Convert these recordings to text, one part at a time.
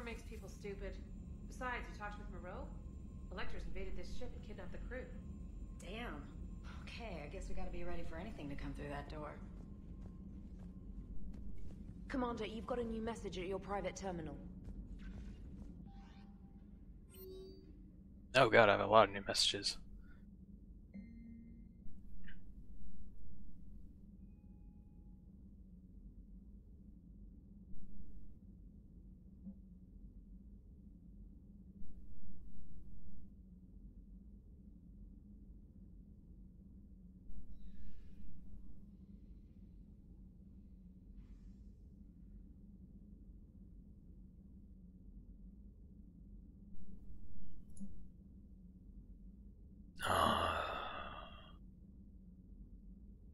makes people stupid. Besides, you talked with Moreau? Electors invaded this ship and kidnapped the crew. Damn. Okay, I guess we gotta be ready for anything to come through that door. Commander, you've got a new message at your private terminal. Oh god, I have a lot of new messages.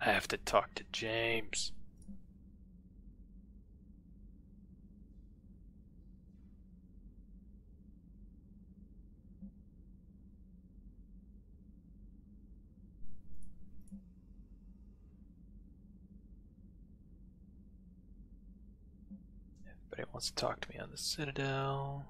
I have to talk to James. Everybody wants to talk to me on the Citadel.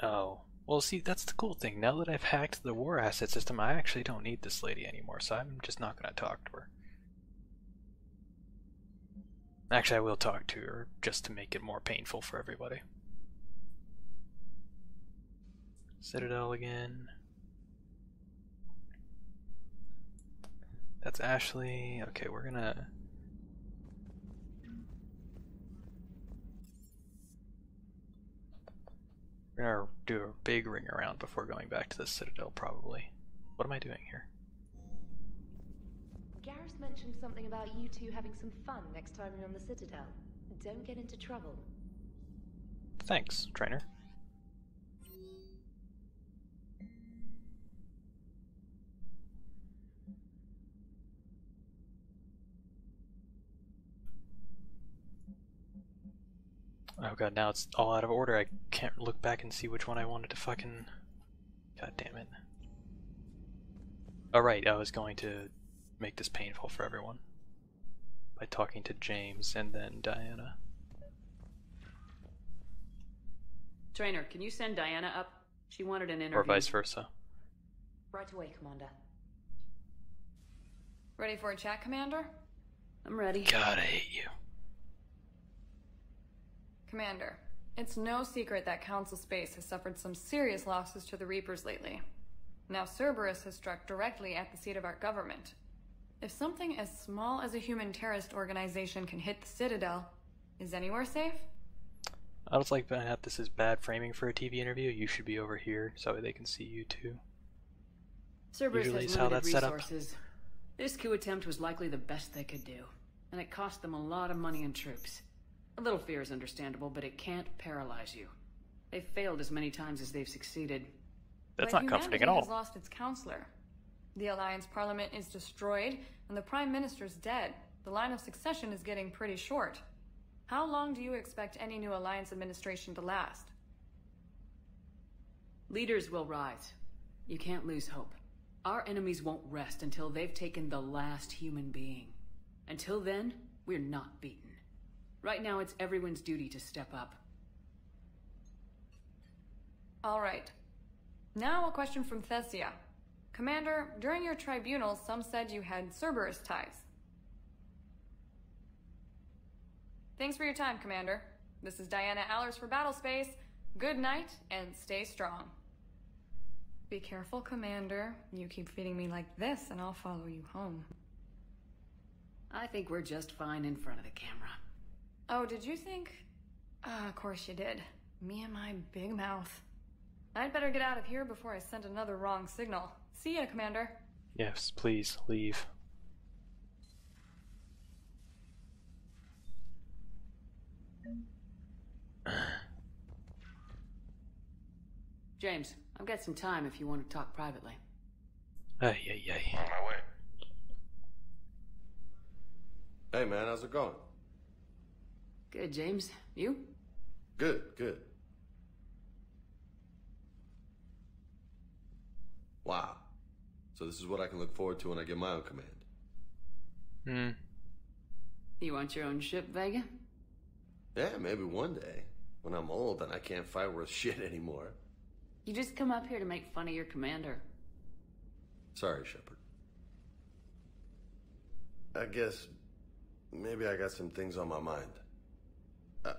Oh, well, see, that's the cool thing. Now that I've hacked the war asset system, I actually don't need this lady anymore, so I'm just not going to talk to her. Actually, I will talk to her, just to make it more painful for everybody. Citadel again. That's Ashley. Okay, we're gonna... We're gonna do a big ring around before going back to the Citadel, probably. What am I doing here? Garrus mentioned something about you two having some fun next time you're on the Citadel. Don't get into trouble. Thanks, trainer. Oh god, now it's all out of order. I can't look back and see which one I wanted to fucking... God damn it. Oh right, I was going to make this painful for everyone by talking to James and then Diana. Trainer, can you send Diana up? She wanted an interview. Or vice versa. Right away, Commander. Ready for a chat, Commander? I'm ready. God, I hate you. Commander, it's no secret that Council Space has suffered some serious losses to the Reapers lately. Now Cerberus has struck directly at the seat of our government. If something as small as a human terrorist organization can hit the Citadel, is anywhere safe? I was like, this is bad framing for a TV interview. You should be over here so they can see you too. Cerberus Usually has how limited that's set up. resources. This coup attempt was likely the best they could do, and it cost them a lot of money and troops. A little fear is understandable, but it can't paralyze you. They've failed as many times as they've succeeded. That's But not comforting at humanity all. has lost its counselor. The Alliance Parliament is destroyed, and the Prime Minister's dead. The line of succession is getting pretty short. How long do you expect any new Alliance administration to last? Leaders will rise. You can't lose hope. Our enemies won't rest until they've taken the last human being. Until then, we're not beaten. Right now, it's everyone's duty to step up. All right. Now a question from Thessia. Commander, during your tribunal, some said you had Cerberus ties. Thanks for your time, Commander. This is Diana Allers for Battlespace. Good night, and stay strong. Be careful, Commander. You keep feeding me like this, and I'll follow you home. I think we're just fine in front of the camera. Oh, did you think? Of course you did. Me and my big mouth. I'd better get out of here before I send another wrong signal. See ya, Commander. Yes, please, leave. James, I've got some time if you want to talk privately. Ay, ay, ay. On my way. Hey man, how's it going? Good, James. You? Good, good. Wow. So this is what I can look forward to when I get my own command. You want your own ship, Vega? Yeah, maybe one day. When I'm old and I can't fight worth shit anymore. You just come up here to make fun of your commander. Sorry, Shepard. I guess maybe I got some things on my mind.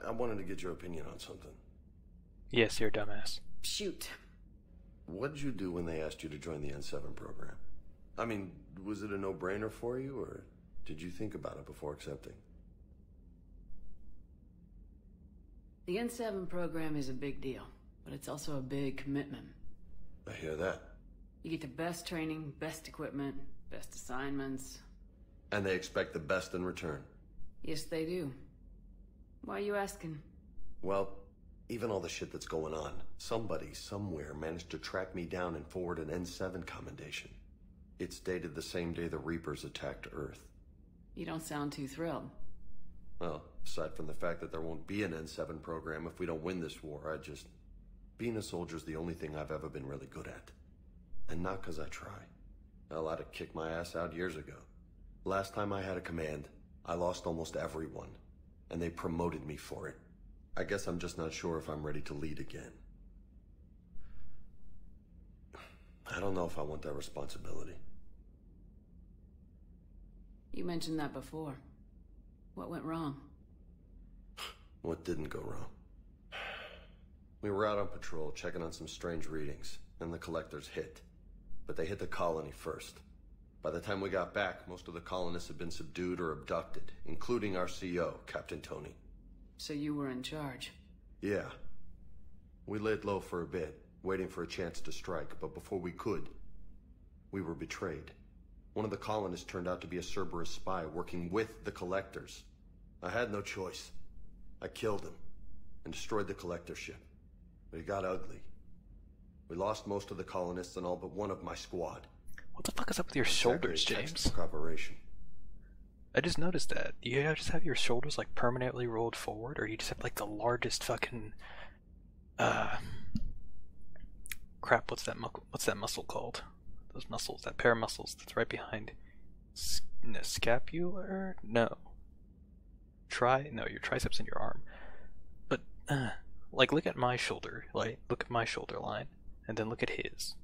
I wanted to get your opinion on something. Yes, you're a dumbass. Shoot. What did you do when they asked you to join the N7 program? I mean, was it a no-brainer for you, or did you think about it before accepting? The N7 program is a big deal, but it's also a big commitment. I hear that. You get the best training, best equipment, best assignments. And they expect the best in return. Yes, they do. Why are you asking? Well, even all the shit that's going on, somebody somewhere managed to track me down and forward an N7 commendation. It's dated the same day the Reapers attacked Earth. You don't sound too thrilled. Well, aside from the fact that there won't be an N7 program if we don't win this war, being a soldier's the only thing I've ever been really good at. And not 'cause I try. Hell, I'd have kicked my ass out years ago. Last time I had a command, I lost almost everyone, and they promoted me for it. I guess I'm just not sure if I'm ready to lead again. I don't know if I want that responsibility. You mentioned that before. What went wrong? What didn't go wrong? We were out on patrol, checking on some strange readings, and the collectors hit. But they hit the colony first. By the time we got back, most of the colonists had been subdued or abducted, including our CO, Captain Tony. So you were in charge? Yeah. We laid low for a bit, waiting for a chance to strike, but before we could, we were betrayed. One of the colonists turned out to be a Cerberus spy working with the collectors. I had no choice. I killed him and destroyed the collector ship. But it got ugly. We lost most of the colonists and all but one of my squad. What the fuck is up with your shoulders, Exactly a James? textbook operation. I just noticed that. Do you just have your shoulders like permanently rolled forward, or do you just have like the largest fucking crap? What's that muscle called? Those muscles, that pair of muscles that's right behind scapular? No. Your triceps in your arm. But like, look at my shoulder, like look at my shoulder line, and then look at his.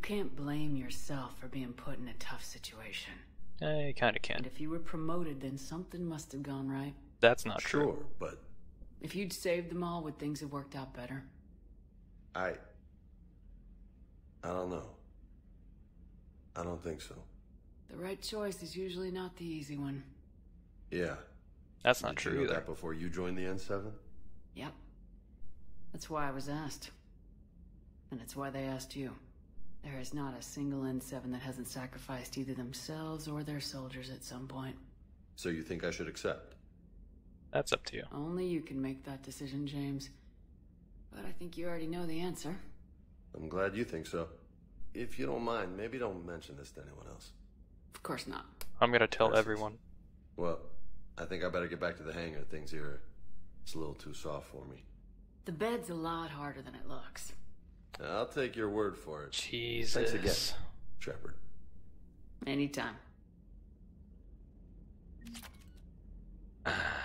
can't blame yourself for being put in a tough situation. I kinda And can. if you were promoted, then something must have gone right. That's not true. Sure, but If you'd saved them all, would things have worked out better? I don't know. I don't think so. The right choice is usually not the easy one. Yeah. That's not Did you true know either. that before you joined the N7? Yep. That's why I was asked. And it's why they asked you. There is not a single N7 that hasn't sacrificed either themselves or their soldiers at some point. So you think I should accept? That's up to you. Only you can make that decision, James. But I think you already know the answer. I'm glad you think so. If you don't mind, maybe don't mention this to anyone else. Of course not. I'm gonna tell Versus. everyone. Well, I think I better get back to the hangar. Things here, it's a little too soft for me. The bed's a lot harder than it looks. I'll take your word for it. Jesus. Thanks again, Shepard. Anytime.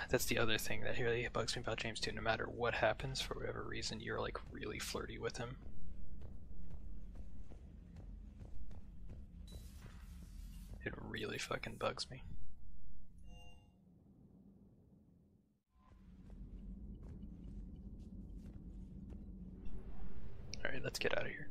That's the other thing that really bugs me about James too. No matter what happens, for whatever reason, you're like really flirty with him. It really fucking bugs me. Alright, let's get out of here.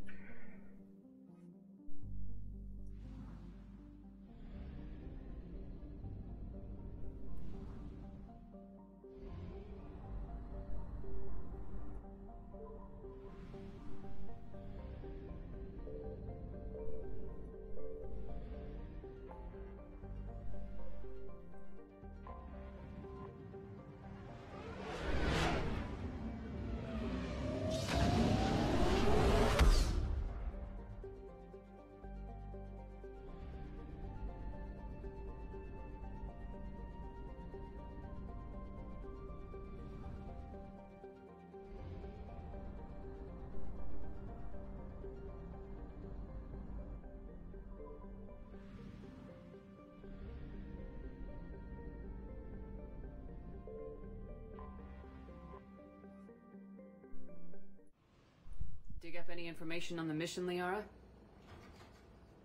Dig up any information on the mission, Liara?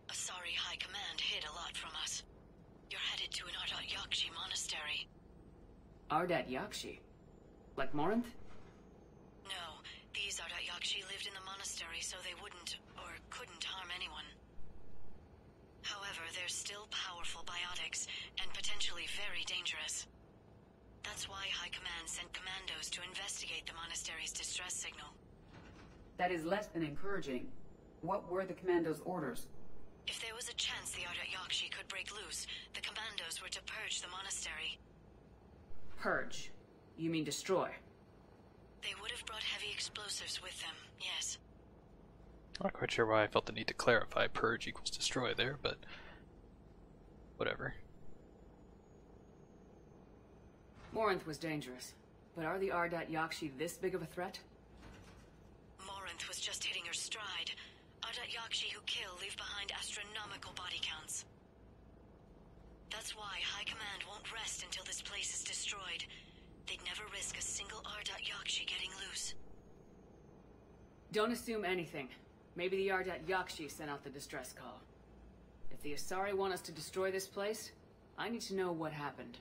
Asari High Command hid a lot from us. You're headed to an Ardat Yakshi monastery. Ardat Yakshi? Like Morinth? No, these Ardat Yakshi lived in the monastery so they wouldn't, or couldn't harm anyone. However, they're still powerful biotics, and potentially very dangerous. That's why High Command sent commandos to investigate the monastery's distress signal. That is less than encouraging. What were the commandos' orders? If there was a chance the Ardat Yakshi could break loose, the commandos were to purge the monastery. Purge. You mean destroy? They would have brought heavy explosives with them, yes. I'm not quite sure why I felt the need to clarify purge equals destroy there, but whatever. Morinth was dangerous, but are the Ardat Yakshi this big of a threat? Morinth was just hitting her stride. Ardat Yakshi who kill leave behind astronomical body counts. That's why High Command won't rest until this place is destroyed. They'd never risk a single Ardat Yakshi getting loose. Don't assume anything. Maybe the Ardat Yakshi sent out the distress call. If the Asari want us to destroy this place, I need to know what happened.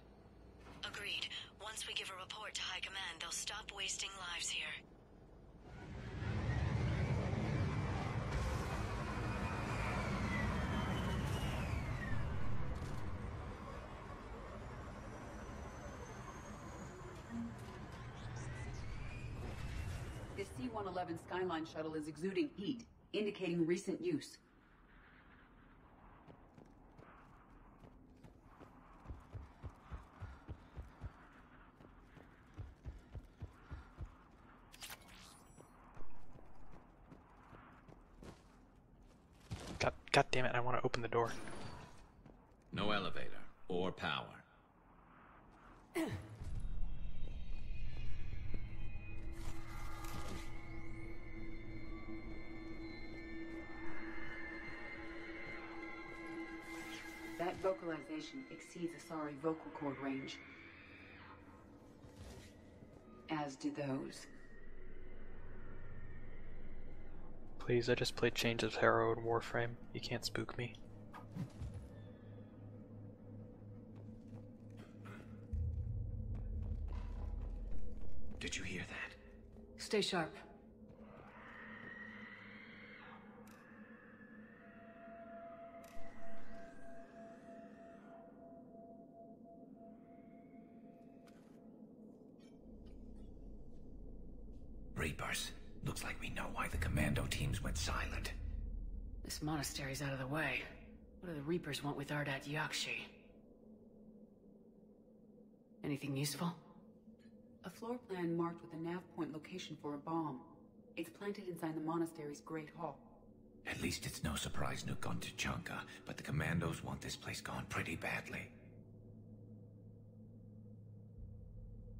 Agreed. Once we give a report to High Command, they'll stop wasting lives here. The C-111 Skyline shuttle is exuding heat, indicating recent use. God damn it, I want to open the door. No elevator or power. That vocalization exceeds Asari vocal cord range. As do those. Please, I just played Chains of Harrow and Warframe. You can't spook me. Did you hear that? Stay sharp. Reapers. Looks like we know why the commando teams went silent. This monastery's out of the way. What do the Reapers want with Ardat Yakshi? Anything useful? A floor plan marked with a nav point location for a bomb. It's planted inside the monastery's Great Hall. At least it's no surprise Nuke on Tuchanka, but the commandos want this place gone pretty badly.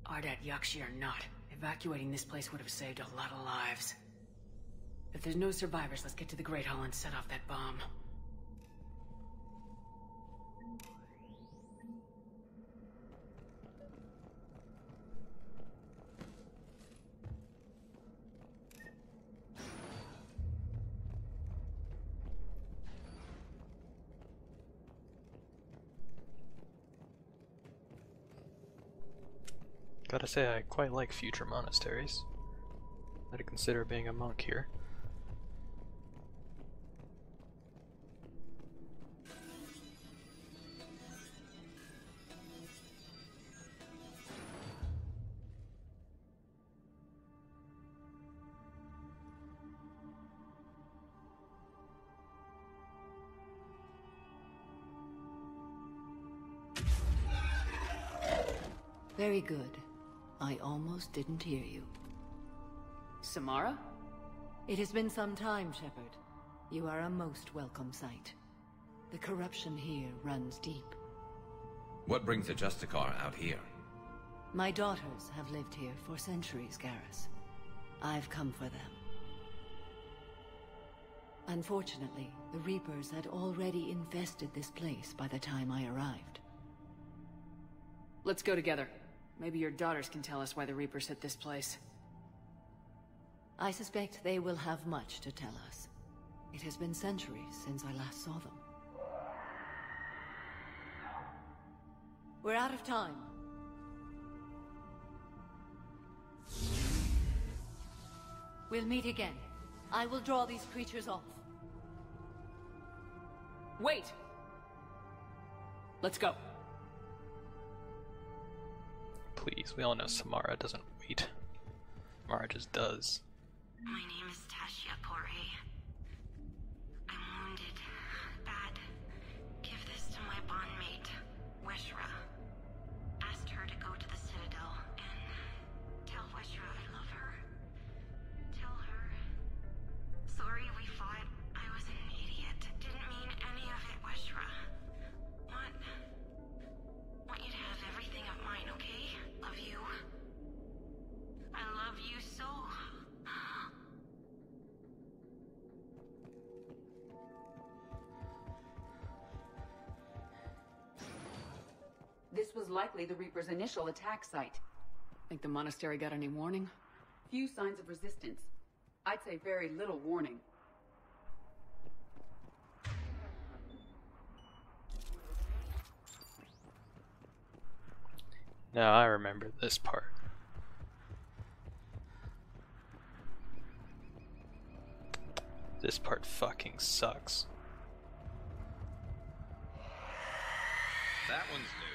Ardat Yakshi or not, evacuating this place would have saved a lot of lives. If there's no survivors, let's get to the Great Hall and set off that bomb. Gotta say, I quite like future monasteries. I'd consider being a monk here. Very good. I almost didn't hear you. Samara? It has been some time, Shepard. You are a most welcome sight. The corruption here runs deep. What brings the Justicar out here? My daughters have lived here for centuries, Garrus. I've come for them. Unfortunately, the Reapers had already infested this place by the time I arrived. Let's go together. Maybe your daughters can tell us why the Reapers hit this place. I suspect they will have much to tell us. It has been centuries since I last saw them. We're out of time. We'll meet again. I will draw these creatures off. Wait! Let's go. Please, we all know Samara doesn't wait. Samara just does. My name is Tashia Pore. I'm wounded. Bad. Give this to my bondmate, Weshra. Asked her to go to the Citadel and tell Weshra I love her. Tell her. Sorry we fought. I was an idiot. Didn't mean any of it, Weshra. Want you to have everything of mine, okay? Love you. I love you so. This was likely the Reaper's initial attack site. Think the monastery got any warning? Few signs of resistance. I'd say very little warning. Now I remember this part. This part fucking sucks. That one's new.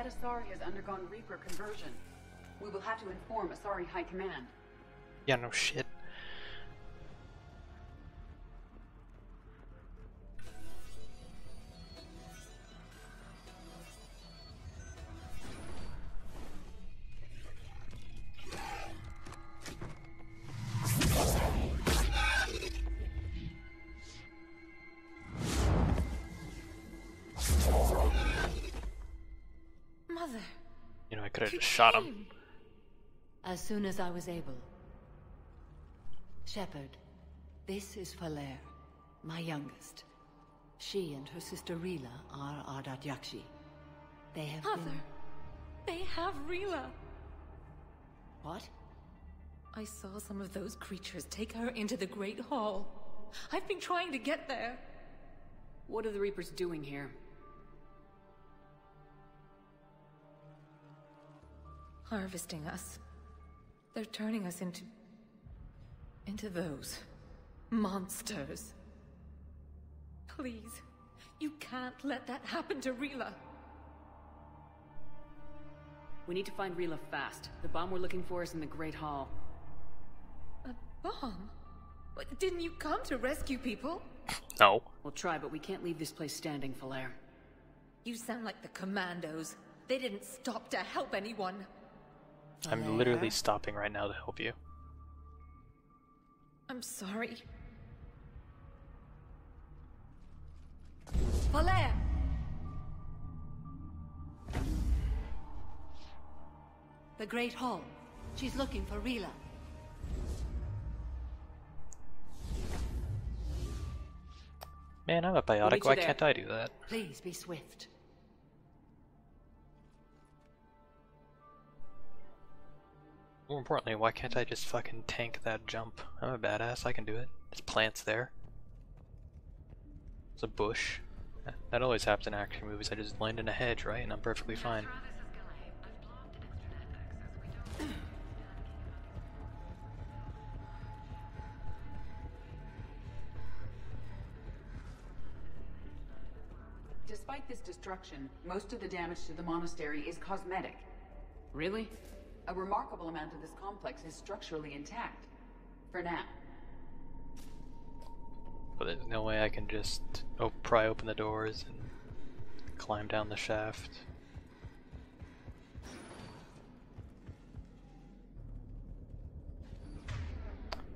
That Asari has undergone Reaper conversion. We will have to inform Asari High Command. Yeah, no shit. Mother. You know, I could have just shot him. As soon as I was able. Shepard, this is Falere, my youngest. She and her sister Rila are Ardat Yakshi. They have Mother, they have Rila. What? I saw some of those creatures take her into the Great Hall. I've been trying to get there. What are the Reapers doing here? Harvesting us. They're turning us into those monsters. Please, you can't let that happen to Rila. We need to find Rila fast. The bomb we're looking for is in the Great Hall. A bomb? What, didn't you come to rescue people? No. We'll try, but we can't leave this place standing, Falere. You sound like the Commandos. They didn't stop to help anyone. I'm literally stopping right now to help you. I'm sorry. Falere! The Great Hall. She's looking for Rila. Man, I'm a biotic. Why can't I do that? Please be swift. More importantly, why can't I just fucking tank that jump? I'm a badass. I can do it. There's plants there. There's a bush. That always happens in action movies. I just land in a hedge, right? And I'm perfectly fine. Despite this destruction, most of the damage to the monastery is cosmetic. Really? A remarkable amount of this complex is structurally intact. For now. But there's no way I can just pry open the doors and climb down the shaft.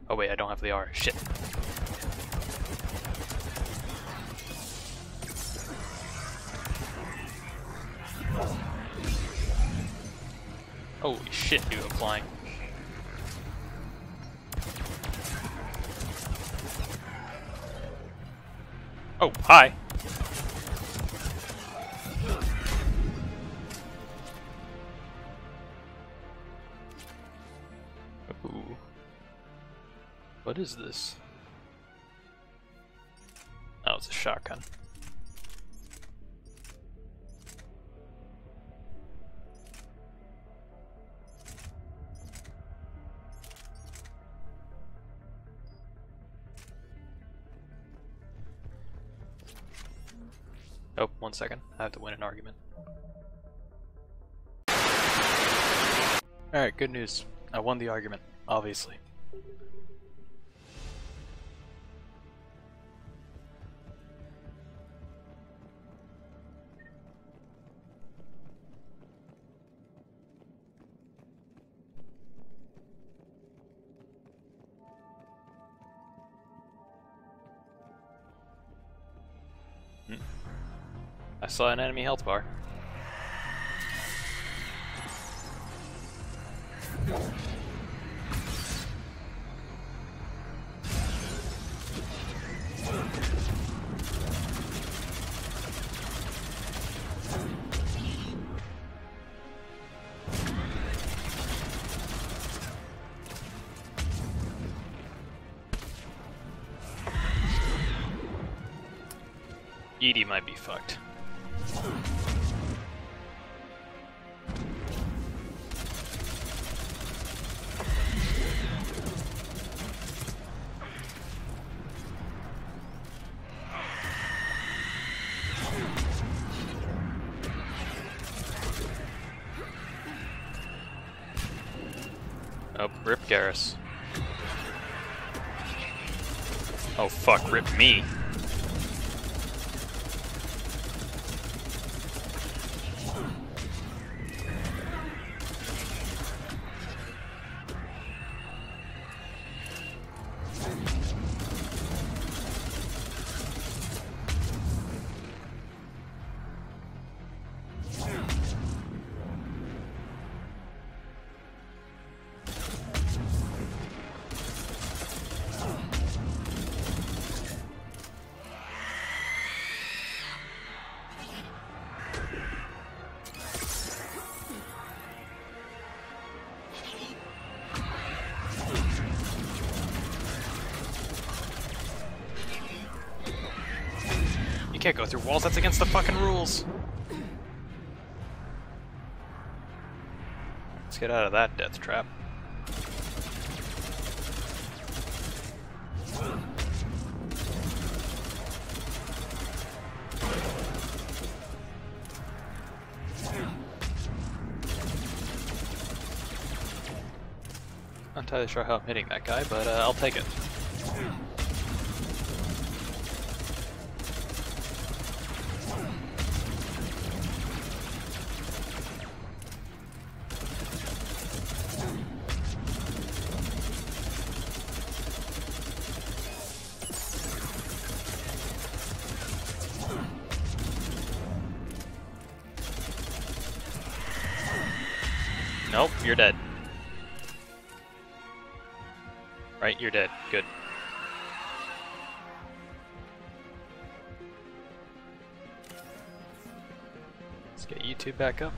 Oh wait, I don't have the R. Shit. Holy shit, dude, I'm flying. Oh, hi. Ooh. What is this? Oh, it's a shotgun. Oh, 1 second. I have to win an argument. Alright, good news. I won the argument, obviously. I saw an enemy health bar. EDI might be fucked. Oh, rip Garrus. Oh fuck, rip me. You can't go through walls, that's against the fucking rules. Let's get out of that death trap. Not entirely sure how I'm hitting that guy, but I'll take it. Nope, you're dead. Right, you're dead. Good. Let's get you two back up.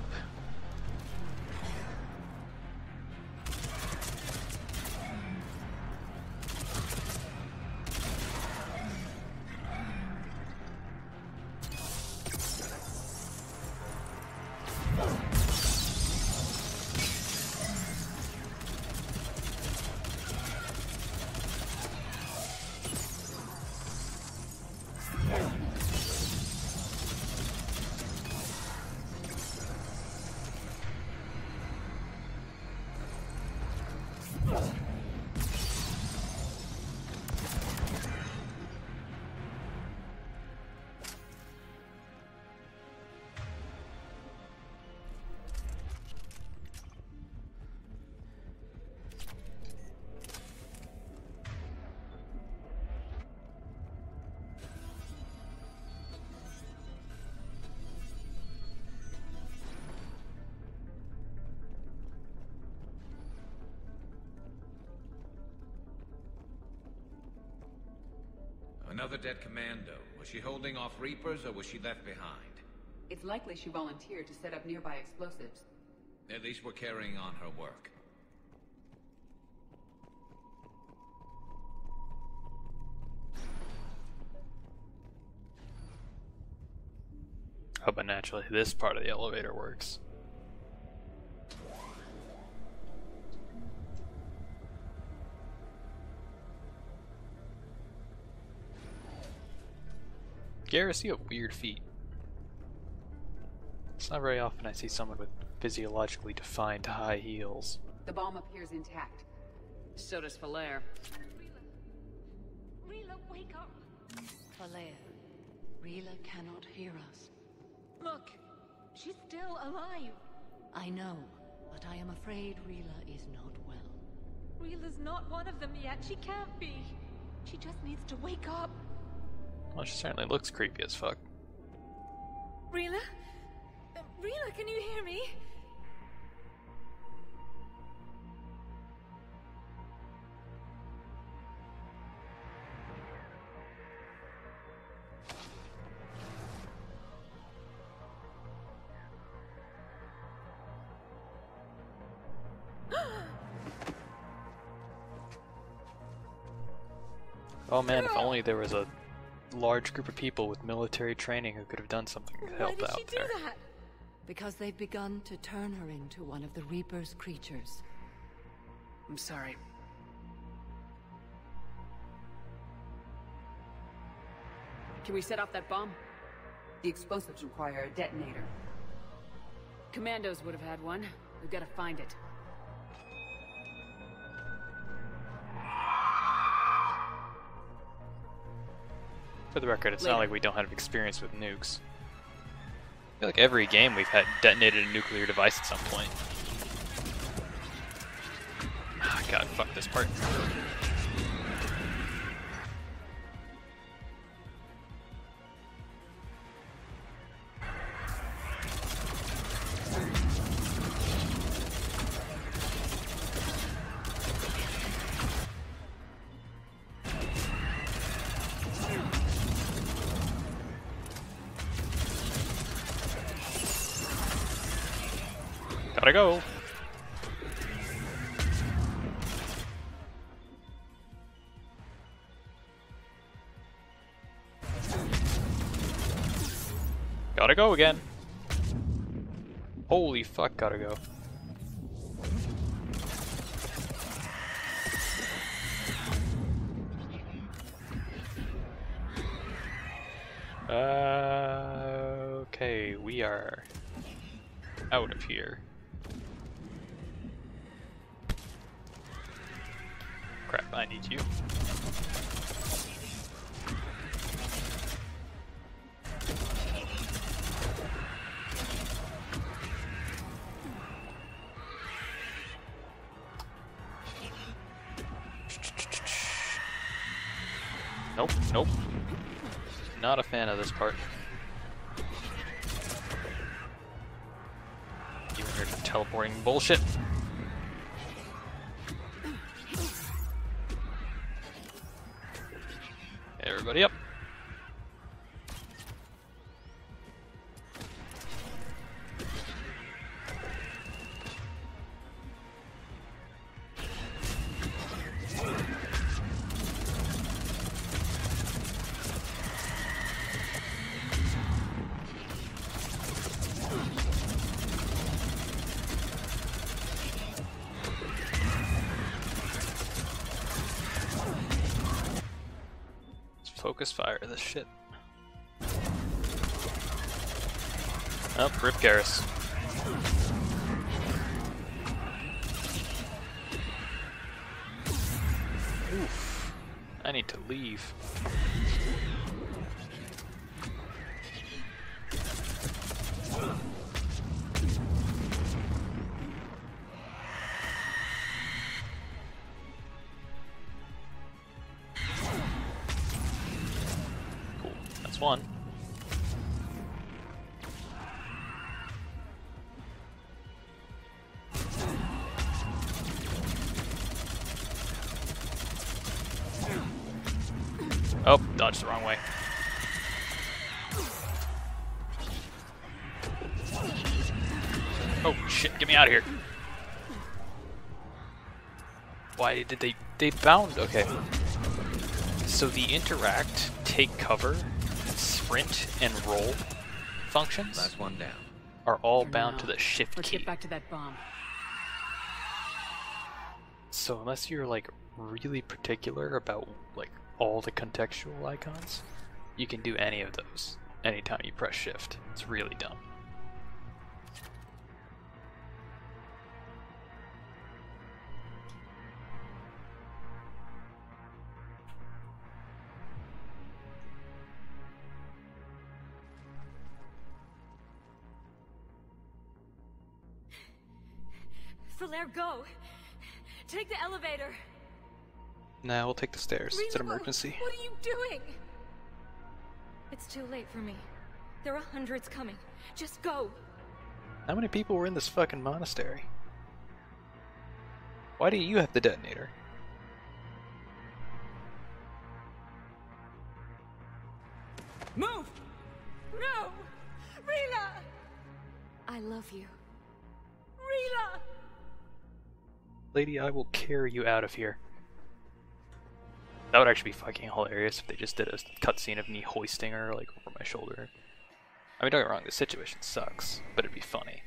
Another dead commando. Was she holding off Reapers or was she left behind? It's likely she volunteered to set up nearby explosives. At least we're carrying on her work. Oh, but naturally, this part of the elevator works. Garrus, you have weird feet. It's not very often I see someone with physiologically defined high heels. The bomb appears intact. So does Falere. Rila, wake up! Falere, Rila cannot hear us. Look, she's still alive. I know, but I am afraid Rila is not well. Rila's not one of them yet. She can't be. She just needs to wake up. Well, she certainly looks creepy as fuck. Rila? Rila, can you hear me? Oh man, if only there was a large group of people with military training who could have done something to help out there. Why did she do that? Because they've begun to turn her into one of the Reaper's creatures. I'm sorry. Can we set off that bomb? The explosives require a detonator. Commandos would have had one. We've got to find it. For the record, it's Later. not like we don't have experience with nukes. I feel like every game we've had detonated a nuclear device at some point. Ah, God, fuck this part. Gotta go. Gotta go again. Holy fuck, gotta go. Okay, we are out of here. Crap, I need you. Nope, nope. Not a fan of this part. You and your teleporting bullshit. Everybody up. Focus fire this shit. Oh, rip Garrus. Oof. I need to leave. One. Oh, dodged the wrong way. Oh shit, get me out of here. Why did they bound? Okay. So the interact, take cover, sprint and roll functions Last one down. are all bound to the shift Let's key. get back to that bomb. So unless you're like really particular about like all the contextual icons, you can do any of those anytime you press shift. It's really dumb. Falaire, go! Take the elevator! Nah, we'll take the stairs. It's an emergency. What are you doing? It's too late for me. There are hundreds coming. Just go! How many people were in this fucking monastery? Why do you have the detonator? Move! No! Rila! I love you. Rila! Lady, I will carry you out of here. That would actually be fucking hilarious if they just did a cutscene of me hoisting her like over my shoulder. I mean, don't get me wrong, the situation sucks, but it'd be funny.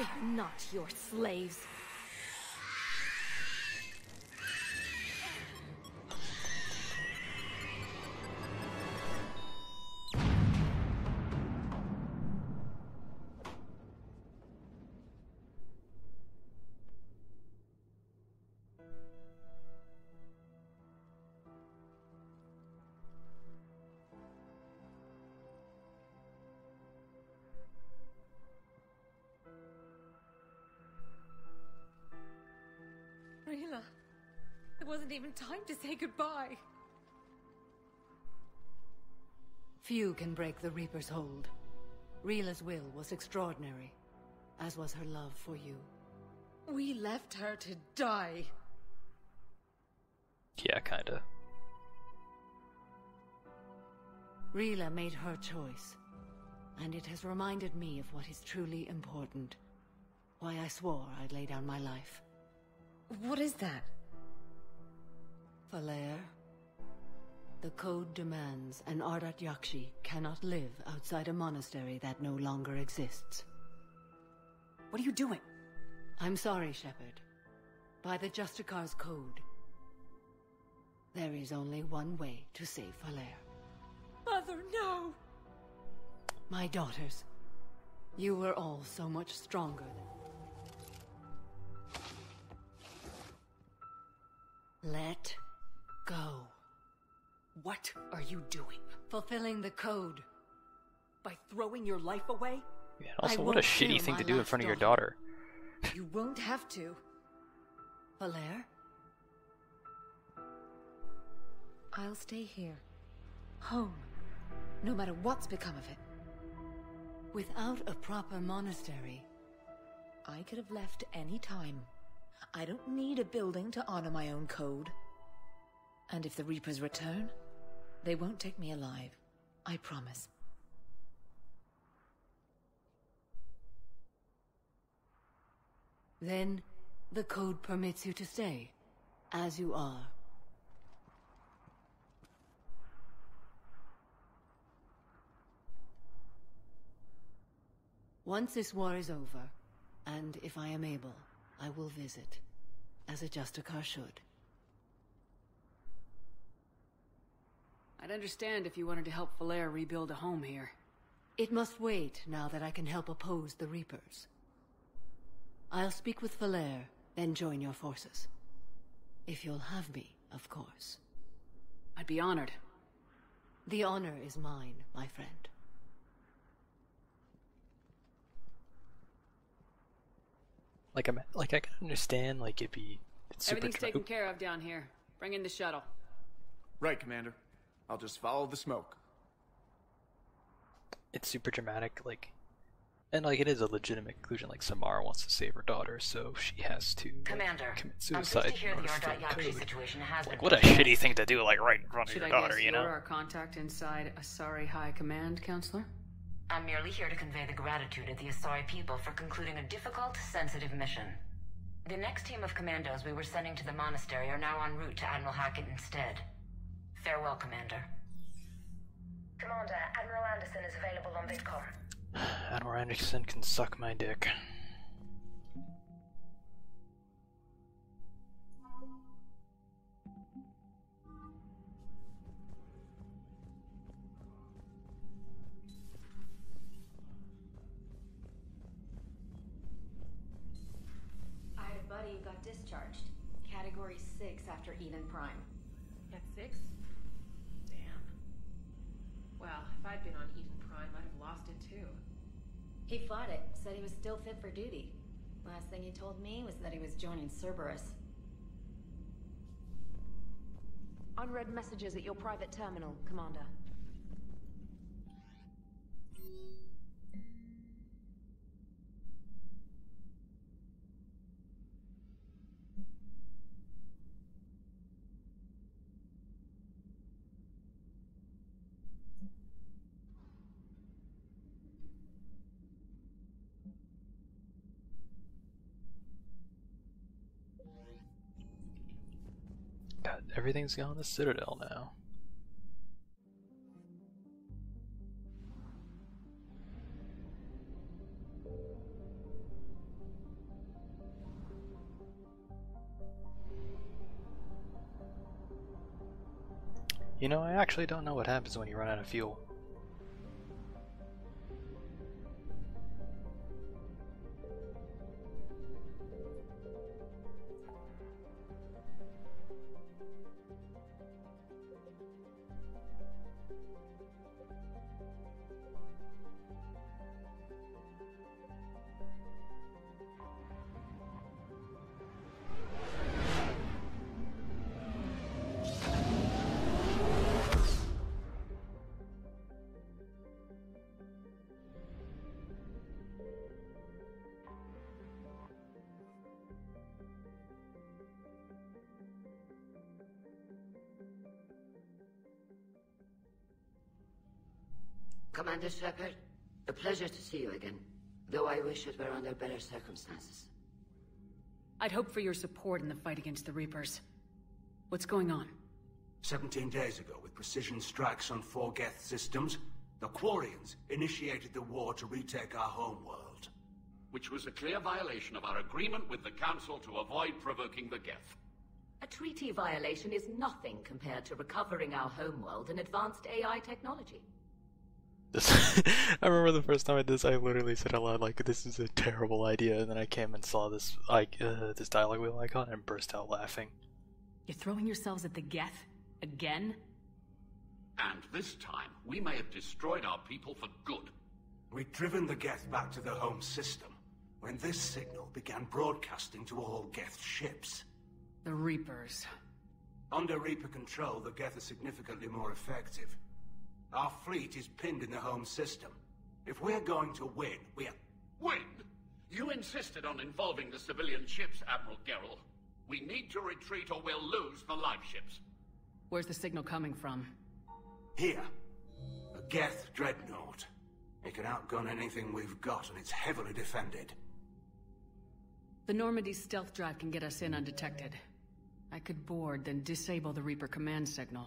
are not your slaves. Rila, there wasn't even time to say goodbye. Few can break the Reaper's hold. Rila's will was extraordinary, as was her love for you. We left her to die. Yeah, kinda. Rila made her choice, and it has reminded me of what is truly important. Why I swore I'd lay down my life. What is that? Falere. The code demands an Ardat Yakshi cannot live outside a monastery that no longer exists. What are you doing? I'm sorry, Shepard. By the Justicar's code, there is only one way to save Falere. Mother, no! My daughters, you were all so much stronger than... Let go. What are you doing? Fulfilling the code. By throwing your life away? Yeah, also, what a shitty thing to do in front of your daughter. You won't have to. Falere? I'll stay here. Home. No matter what's become of it. Without a proper monastery... I could have left any time. I don't need a building to honor my own code. And if the Reapers return, they won't take me alive. I promise. Then, the code permits you to stay, as you are. Once this war is over, and if I am able, I will visit, as a Justicar should. I'd understand if you wanted to help Falere rebuild a home here. It must wait now that I can help oppose the Reapers. I'll speak with Falere, then join your forces. If you'll have me, of course. I'd be honored. The honor is mine, my friend. I can understand, like, it's super Everything's taken care of down here. Bring in the shuttle. Right, Commander. I'll just follow the smoke. It's super dramatic, like, and like it is a legitimate conclusion. Like, Samara wants to save her daughter, so she has to Commander, commit I'm suicide. pleased to hear in the order to Ardat fulfill Yakshi code. situation has been... What a shitty thing to do, like, right in front of Should your I daughter, guess you know? you're our contact inside Asari High Command, Counselor? I'm merely here to convey the gratitude of the Asari people for concluding a difficult, sensitive mission. The next team of commandos we were sending to the monastery are now en route to Admiral Hackett instead. Farewell, Commander. Commander, Admiral Anderson is available on Vidcor. Admiral Anderson can suck my dick. I had a buddy who got discharged. Category 6 after Eden Prime. At 6? Damn. Well, if I'd been on Eden Prime, I'd have lost it too. He fought it, said he was still fit for duty. Last thing he told me was that he was joining Cerberus. Unread messages at your private terminal, Commander. God, everything's gone to Citadel now. You know, I actually don't know what happens when you run out of fuel. Commander Shepard, a pleasure to see you again, though I wish it were under better circumstances. I'd hoped for your support in the fight against the Reapers. What's going on? 17 days ago, with precision strikes on 4 Geth systems, the Quarians initiated the war to retake our homeworld. Which was a clear violation of our agreement with the Council to avoid provoking the Geth. A treaty violation is nothing compared to recovering our homeworld and advanced AI technology. I remember the first time I did this, I literally said out loud, like, this is a terrible idea, and then I came and saw this, like, this dialogue wheel icon and burst out laughing. You're throwing yourselves at the Geth? Again? And this time, we may have destroyed our people for good. We'd driven the Geth back to the home system, when this signal began broadcasting to all Geth ships. The Reapers. Under Reaper control, the Geth are significantly more effective. Our fleet is pinned in the home system. If we're going to win, Win? You insisted on involving the civilian ships, Admiral Gerrel. We need to retreat or we'll lose the live ships. Where's the signal coming from? Here. A Geth dreadnought. It can outgun anything we've got, and it's heavily defended. The Normandy's stealth drive can get us in undetected. I could board, then disable the Reaper command signal.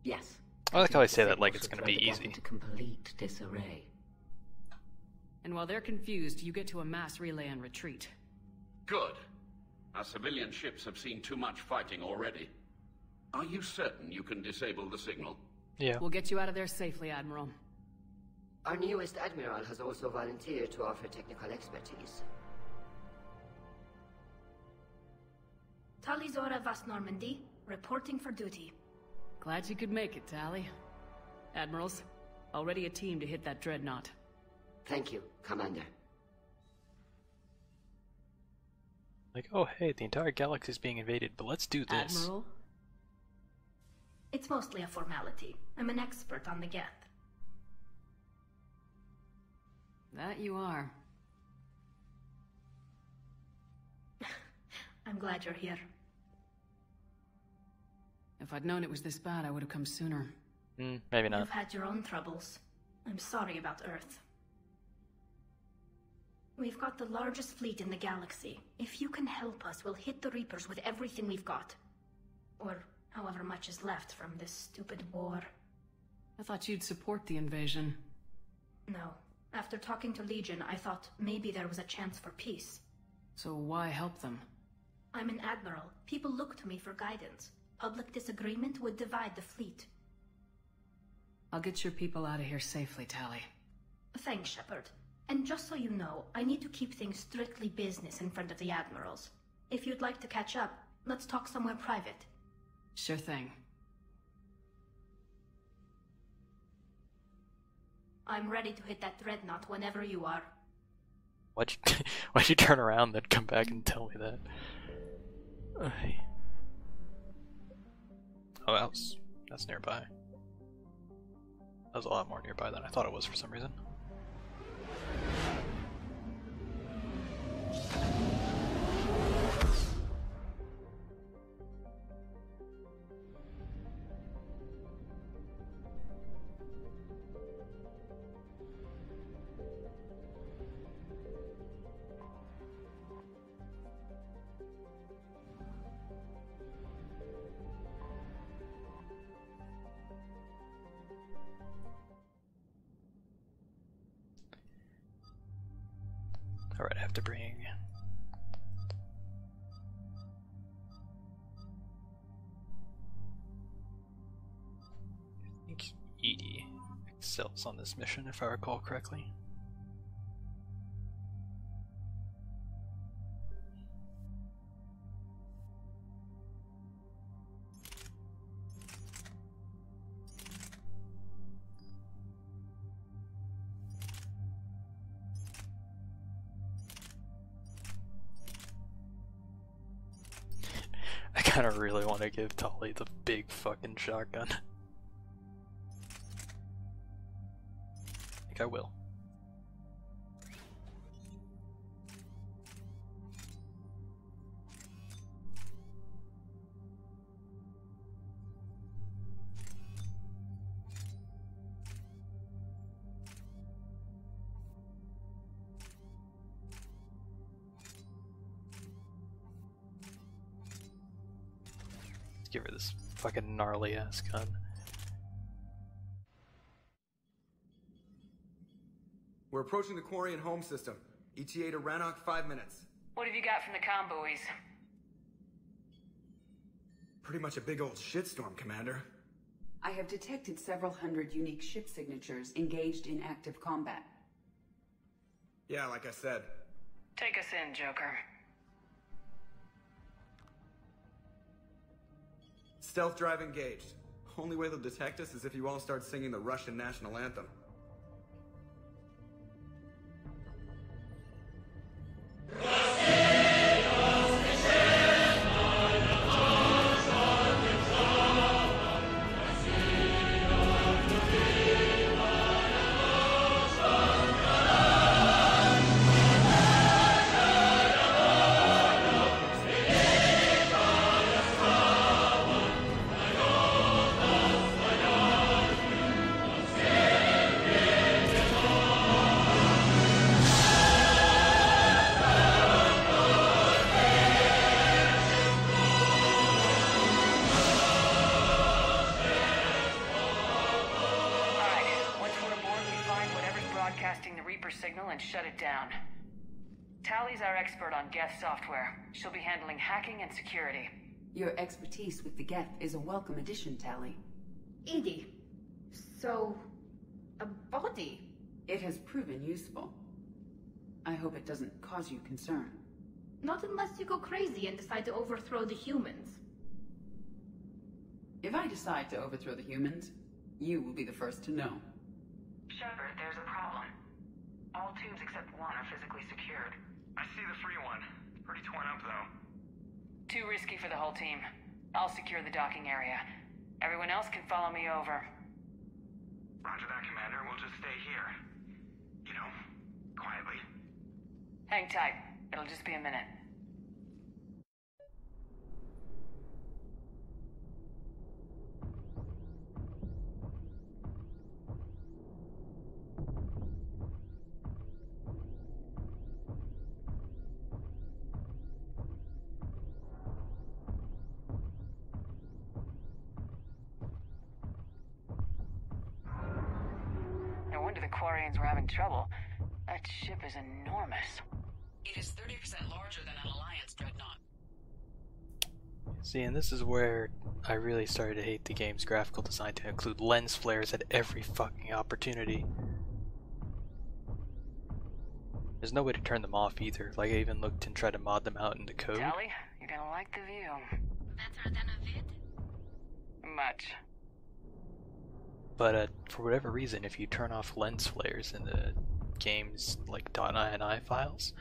Yes. I like how I say that like it's going to be easy. Into complete disarray. And while they're confused, you get to a mass relay and retreat. Good. Our civilian ships have seen too much fighting already. Are you certain you can disable the signal? Yeah. We'll get you out of there safely, Admiral. Our newest Admiral has also volunteered to offer technical expertise. Talizora Vas Normandy, reporting for duty. Glad you could make it, Tali. Admirals, already a team to hit that dreadnought. Thank you, Commander. Like, oh hey, the entire galaxy is being invaded, but let's do this. Admiral? It's mostly a formality. I'm an expert on the Geth. That you are. I'm glad you're here. If I'd known it was this bad, I would have come sooner. Maybe not. You've had your own troubles. I'm sorry about Earth. We've got the largest fleet in the galaxy. If you can help us, we'll hit the Reapers with everything we've got. Or however much is left from this stupid war. I thought you'd support the invasion. No. After talking to Legion, I thought maybe there was a chance for peace. So why help them? I'm an admiral. People look to me for guidance. Public disagreement would divide the fleet. I'll get your people out of here safely, Tali. Thanks, Shepard. And just so you know, I need to keep things strictly business in front of the admirals. If you'd like to catch up, let's talk somewhere private. Sure thing. I'm ready to hit that dreadnought whenever you are. Why'd you turn around then come back and tell me that? Oh, that's nearby. That was a lot more nearby than I thought it was for some reason. Alright, I have to bring... EDI excels on this mission, if I recall correctly. I kind of really want to give Tali the big fucking shotgun. I think I will. Give her this fucking gnarly ass gun. We're approaching the Quarian home system. ETA to Rannoch, 5 minutes. What have you got from the comm buoys? Pretty much a big old shitstorm, Commander. I have detected several hundred unique ship signatures engaged in active combat. Yeah, like I said. Take us in, Joker. Stealth drive engaged. Only way they'll detect us is if you all start singing the Russian national anthem. Software. She'll be handling hacking and security. Your expertise with the Geth is a welcome addition, Tali. EDI. So, a body? It has proven useful. I hope it doesn't cause you concern. Not unless you go crazy and decide to overthrow the humans. If I decide to overthrow the humans, you will be the first to know. Shepard, there's a problem. All tubes except one are physically secured. I see the free one. Pretty torn up, though. Too risky for the whole team. I'll secure the docking area. Everyone else can follow me over. Roger that, Commander. We'll just stay here. You know, quietly. Hang tight. It'll just be a minute. The Quarians were having trouble. That ship is enormous. It is 30% larger than an Alliance dreadnought. See, and this is where I really started to hate the game's graphical design to include lens flares at every fucking opportunity. There's no way to turn them off either. Like, I even looked and tried to mod them out in the code. Tali, you're gonna like the view. Better than a vid? Much. But for whatever reason, if you turn off lens flares in the game's like .ini files,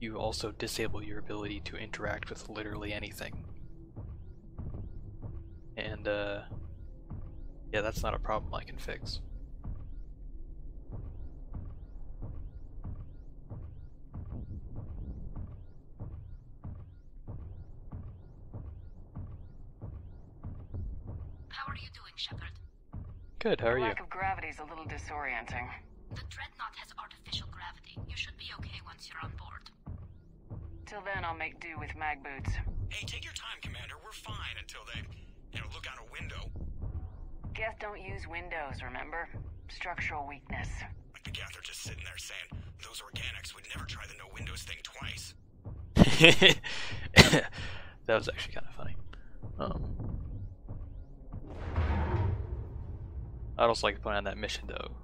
you also disable your ability to interact with literally anything. And yeah, that's not a problem I can fix. How are you doing, Shepard? Good, how are you? The lack of gravity is a little disorienting. The Dreadnought has artificial gravity. You should be okay once you're on board. Till then, I'll make do with mag boots. Hey, take your time, Commander. We're fine until they, look out a window. Geth don't use windows, remember? Structural weakness. Like the Geth are just sitting there saying, those organics would never try the no windows thing twice. That was actually kind of funny. I'd also like to point out on that mission though,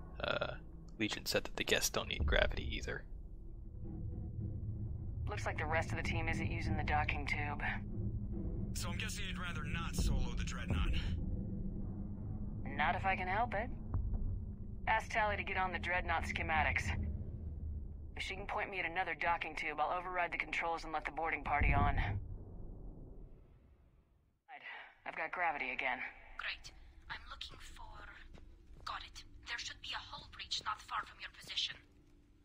Legion said that the guests don't need gravity either. Looks like the rest of the team isn't using the docking tube. So I'm guessing you'd rather not solo the Dreadnought. Not if I can help it. Ask Tali to get on the Dreadnought schematics. If she can point me at another docking tube, I'll override the controls and let the boarding party on. I've got gravity again. Great. I'm looking for... Got it. There should be a hull breach not far from your position.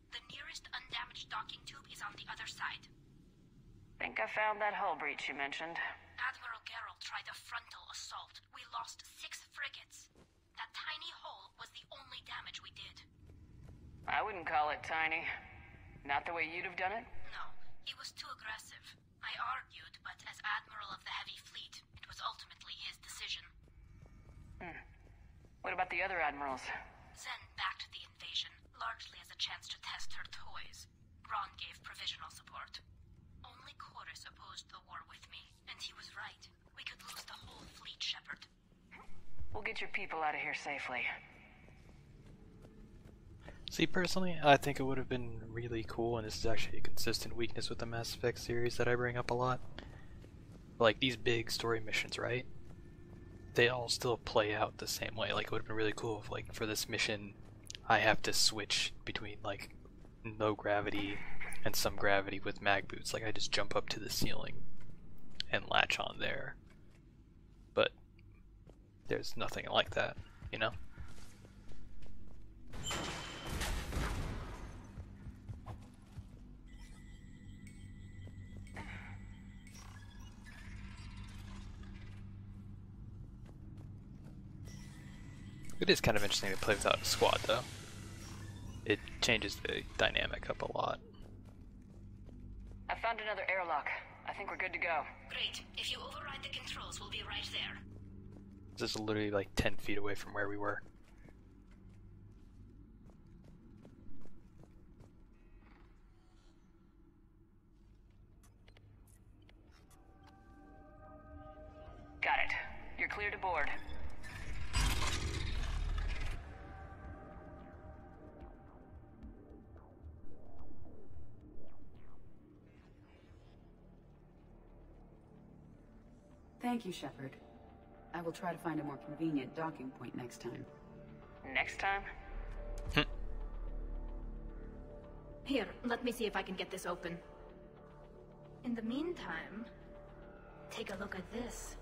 The nearest undamaged docking tube is on the other side. Think I found that hull breach you mentioned. Admiral Geralt tried a frontal assault. We lost 6 frigates. That tiny hole was the only damage we did. I wouldn't call it tiny. Not the way you'd have done it? No, he was too aggressive. I argued, but as Admiral of the Heavy Fleet, it was ultimately his decision. What about the other admirals? Zen backed the invasion, largely as a chance to test her toys. Ron gave provisional support. Only Chorus opposed the war with me, and he was right. We could lose the whole fleet, Shepard. We'll get your people out of here safely. See, personally, I think it would have been really cool, and this is actually a consistent weakness with the Mass Effect series that I bring up a lot. Like, these big story missions, right? They all still play out the same way. Like, it would have been really cool if, like, for this mission, I have to switch between, like, no gravity and some gravity with mag boots. Like, I just jump up to the ceiling and latch on there. But there's nothing like that, you know? It is kind of interesting to play without a squad, though. It changes the dynamic up a lot. I found another airlock. I think we're good to go. Great. If you override the controls, we'll be right there. This is literally like 10 feet away from where we were. Got it. You're clear to board. Thank you, Shepard. I will try to find a more convenient docking point next time. Next time? Here, let me see if I can get this open. In the meantime, take a look at this.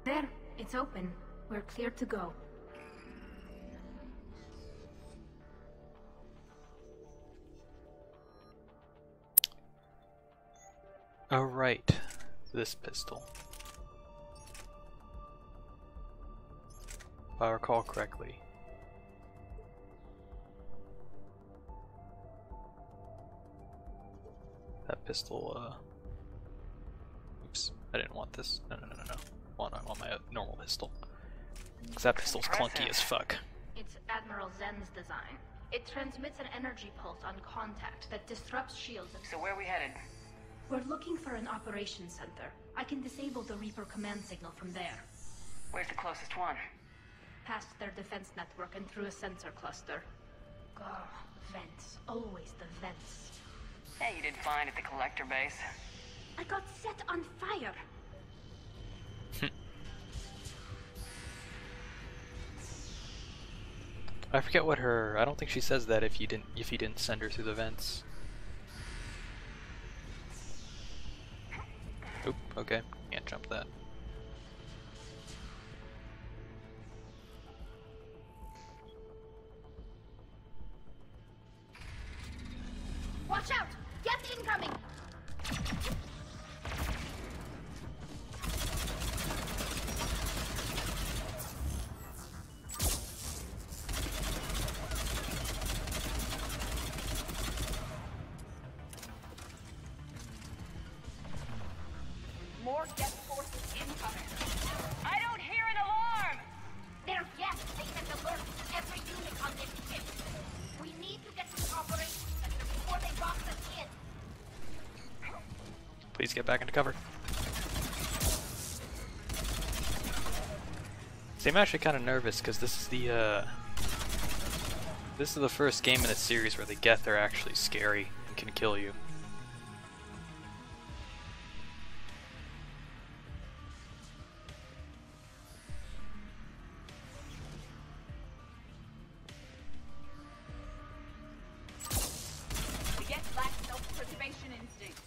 There, it's open. We're clear to go. Alright, this pistol. If I recall correctly. That pistol, oops, I didn't want this. No. I want my normal pistol. Because that pistol's clunky as fuck. It's Admiral Zen's design. It transmits an energy pulse on contact that disrupts shields. So where are we headed? We're looking for an operations center. I can disable the Reaper command signal from there. Where's the closest one? Past their defense network and through a sensor cluster. Oh, vents. Always the vents. Hey, you did fine at the collector base. I got set on fire. I forget what her. I don't think she says that if you didn't send her through the vents. Oop. Okay. Can't jump that. Watch out! Get incoming! More Geth forces incoming. I don't hear an alarm! They're Geth. They send alerts to every unit on this ship. We need to get to the operations center before they box us in. Please get back into cover. See, I'm actually kind of nervous because this is the first game in a series where the Geth are actually scary and can kill you. The Geth lack self-preservation instincts.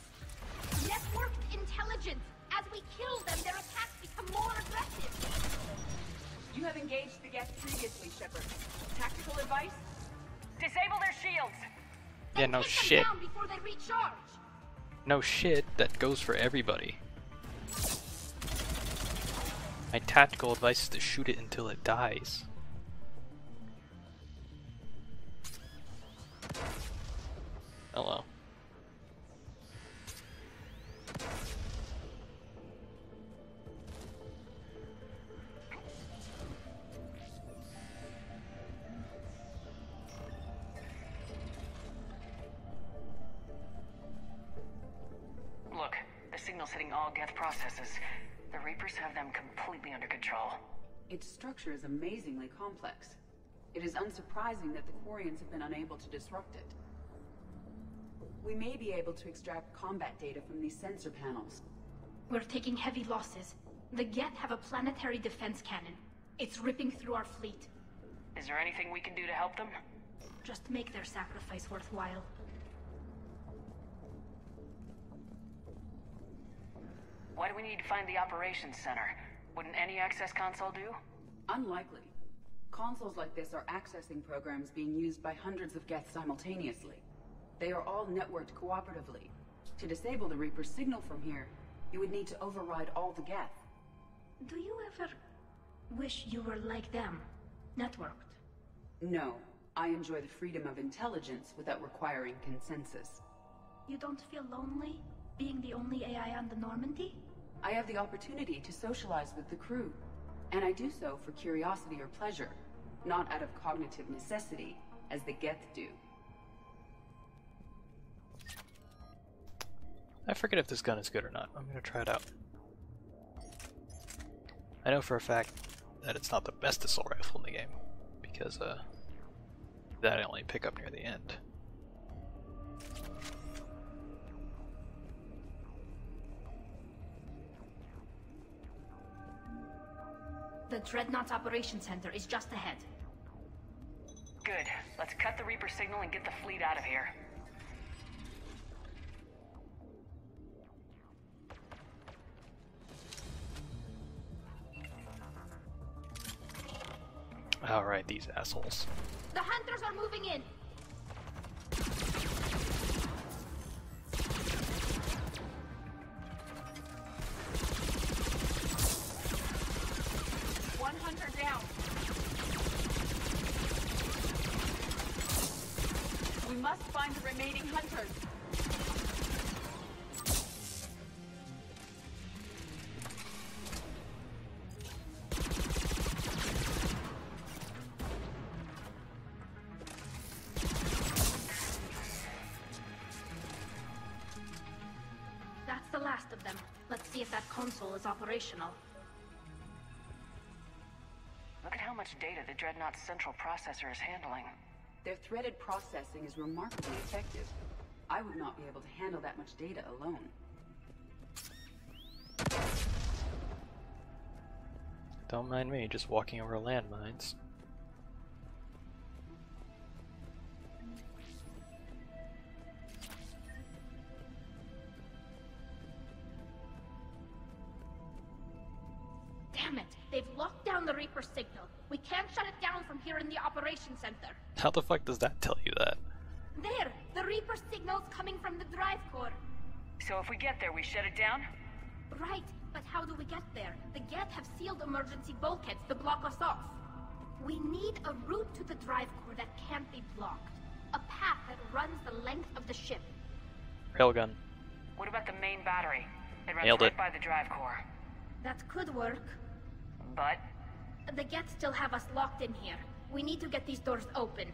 Networked intelligence. As we kill them, their attacks become more aggressive. You have engaged the Geth previously, Shepard. Tactical advice? Disable their shields! Yeah, no shit. Down before they recharge. No shit, that goes for everybody. My tactical advice is to shoot it until it dies. Hello. Look, the signal's hitting all Geth processes. The Reapers have them completely under control. Its structure is amazingly complex. It is unsurprising that the Quarians have been unable to disrupt it. We may be able to extract combat data from these sensor panels. We're taking heavy losses. The Geth have a planetary defense cannon. It's ripping through our fleet. Is there anything we can do to help them? Just make their sacrifice worthwhile. Why do we need to find the operations center? Wouldn't any access console do? Unlikely. Consoles like this are accessing programs being used by hundreds of Geth simultaneously. They are all networked cooperatively. To disable the Reaper's signal from here, you would need to override all the Geth. Do you ever wish you were like them? Networked? No. I enjoy the freedom of intelligence without requiring consensus. You don't feel lonely, being the only AI on the Normandy? I have the opportunity to socialize with the crew, and I do so for curiosity or pleasure, not out of cognitive necessity, as the Geth do. I forget if this gun is good or not. I'm gonna try it out. I know for a fact that it's not the best assault rifle in the game, because that I only pick up near the end. The Dreadnought Operations Center is just ahead. Good. Let's cut the Reaper signal and get the fleet out of here. Alright, these assholes. The hunters are moving in! One hunter down. We must find the remaining hunters. That's the last of them. Let's see if that console is operational. Look at how much data the Dreadnought's central processor is handling. Their threaded processing is remarkably effective. I would not be able to handle that much data alone. Don't mind me, just walking over landmines. Damn it! They've locked down the Reaper signal. We can't shut it down from here in the operations center. How the fuck does that tell you that? There! The Reaper signal's coming from the drive core. So if we get there, we shut it down? Right, but how do we get there? The Geth have sealed emergency bulkheads to block us off. We need a route to the drive core that can't be blocked. A path that runs the length of the ship. Railgun. What about the main battery? It runs Nailed right it. by the drive core. That could work. But? The Geth still have us locked in here. We need to get these doors open.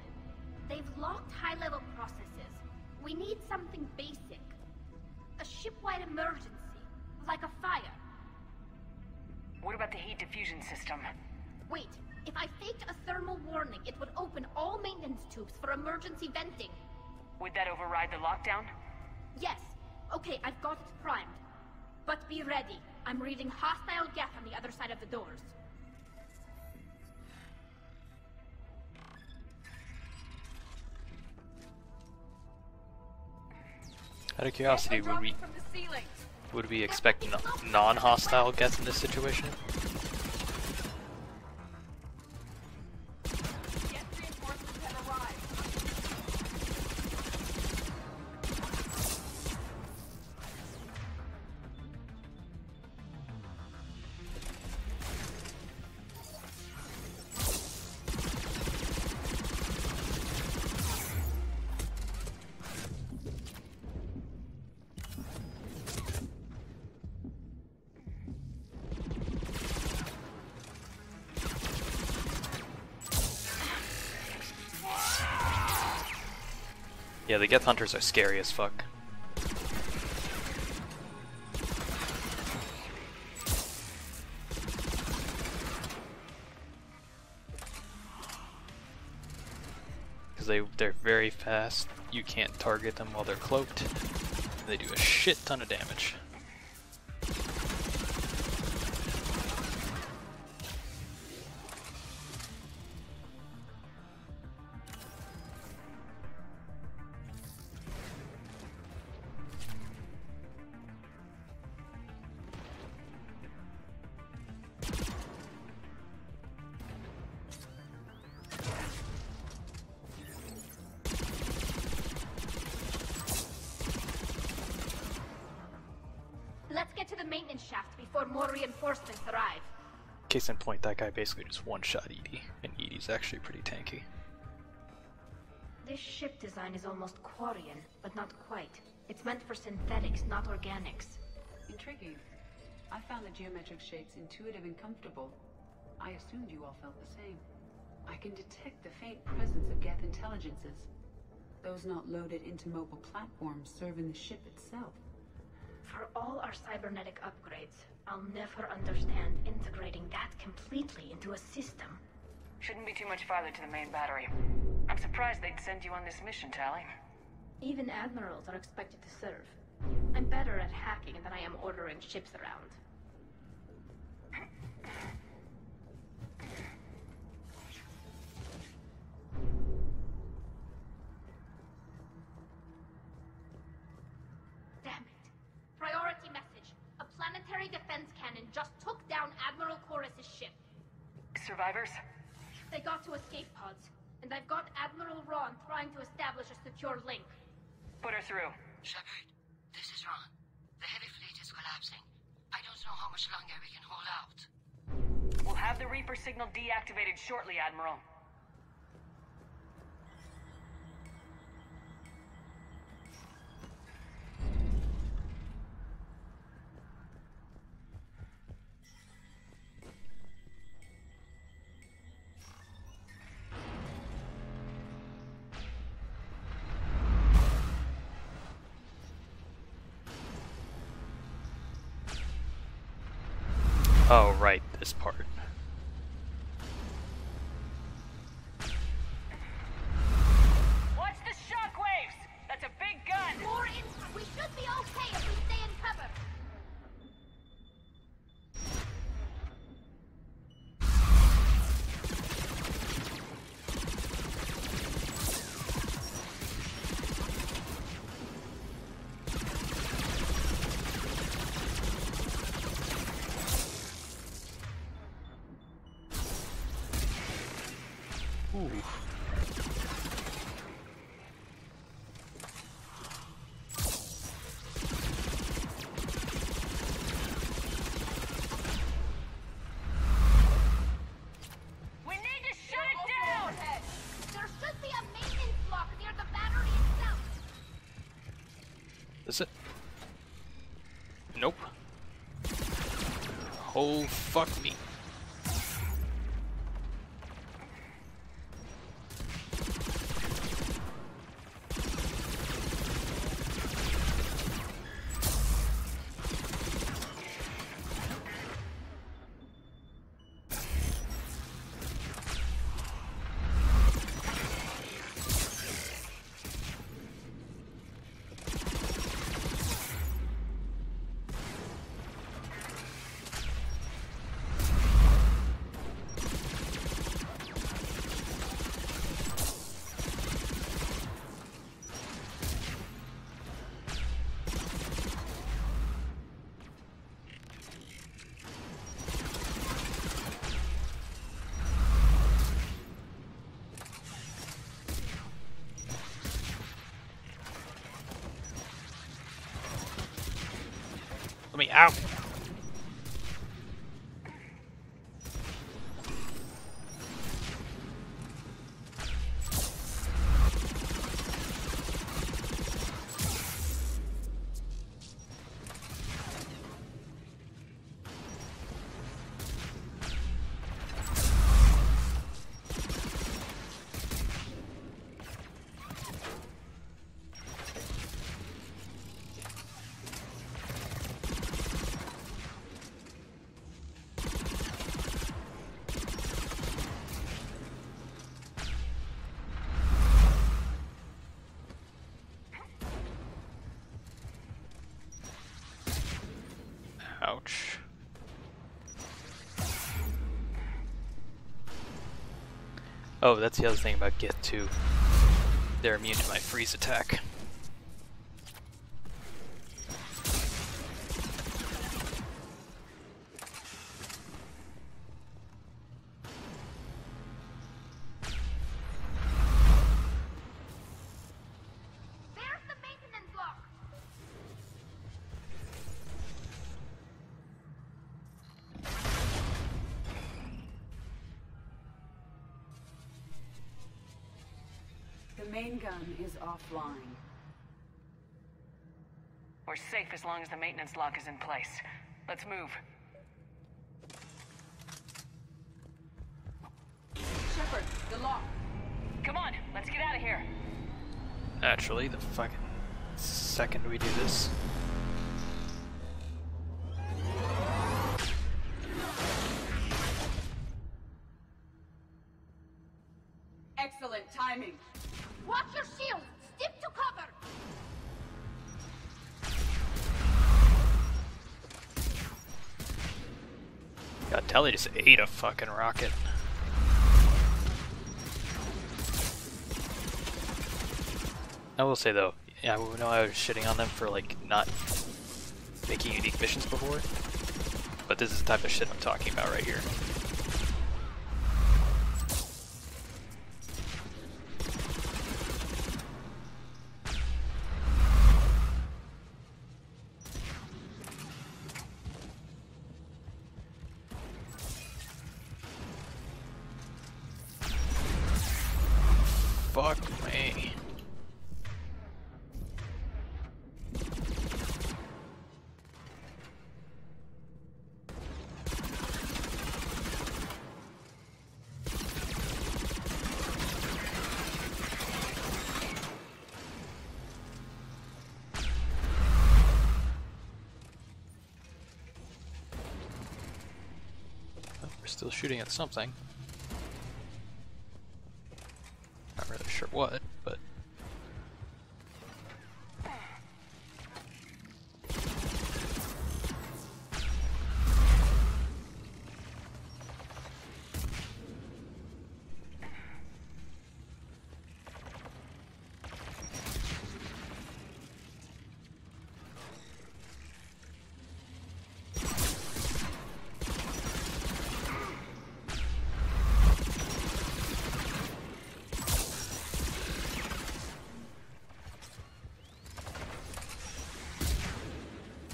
They've locked high-level processes. We need something basic. A ship-wide emergency, like a fire. What about the heat diffusion system? Wait, if I faked a thermal warning, it would open all maintenance tubes for emergency venting. Would that override the lockdown? Yes. Okay, I've got it primed. But be ready. I'm reading hostile Geth on the other side of the doors. Out of curiosity, would we expect non-hostile Geth in this situation? Yeah, the Geth Hunters are scary as fuck. Because they're very fast, you can't target them while they're cloaked, and they do a shit ton of damage. Let's get to the maintenance shaft before more reinforcements arrive. Case in point, that guy basically just one-shot Edie, and Edie's actually pretty tanky. This ship design is almost Quarian, but not quite. It's meant for synthetics, not organics. Intriguing. I found the geometric shapes intuitive and comfortable. I assumed you all felt the same. I can detect the faint presence of Geth intelligences. Those not loaded into mobile platforms serving the ship itself. For all our cybernetic upgrades, I'll never understand integrating that completely into a system. Shouldn't be too much farther to the main battery. I'm surprised they'd send you on this mission, Tali. Even admirals are expected to serve. I'm better at hacking than I am ordering ships around. Damn it. Priority message. A planetary defense cannon just took down Admiral Chorus's ship. Survivors? They got to escape pods, and I've got Admiral Ron trying to establish a secure link. Put her through. Shepard, this is Ron. The heavy fleet is collapsing. I don't know how much longer we can hold out. We'll have the Reaper signal deactivated shortly, Admiral. Oh, right, this part. Watch the shockwaves! That's a big gun! More in. We should be okay if we stay in cover. Ooh. We need to shut it down! There should be a maintenance block near the battery itself. Is it? Nope. Oh, fuck me. Let me out. Ouch. Oh, that's the other thing about Gith too. They're immune to my freeze attack. The main gun is offline. We're safe as long as the maintenance lock is in place. Let's move. Shepard, the lock. Come on, let's get out of here. Naturally, the fucking second we do this. Excellent timing. Watch your shield! Stick to cover! God, Telly just ate a fucking rocket. I will say though, yeah, I know I was shitting on them for like not making unique missions before, but this is the type of shit I'm talking about right here. Fuck me. We're still shooting at something. Not really sure what, but...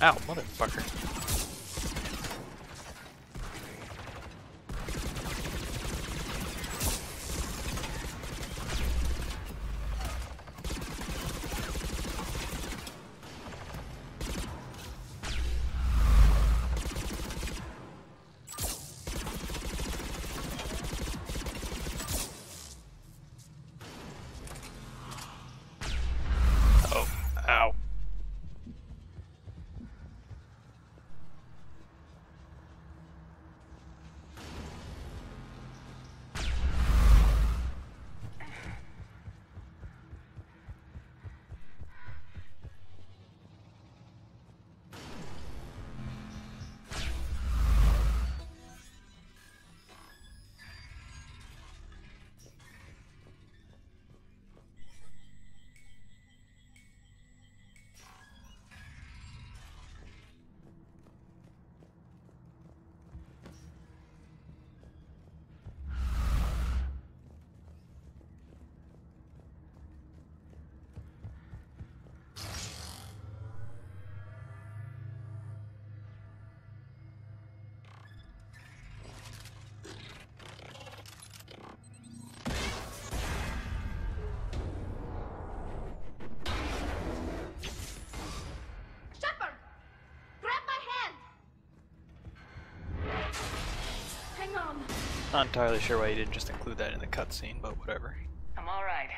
Ow, motherfucker. Oh, ow. Not entirely sure why you didn't just include that in the cutscene, but whatever. I'm alright.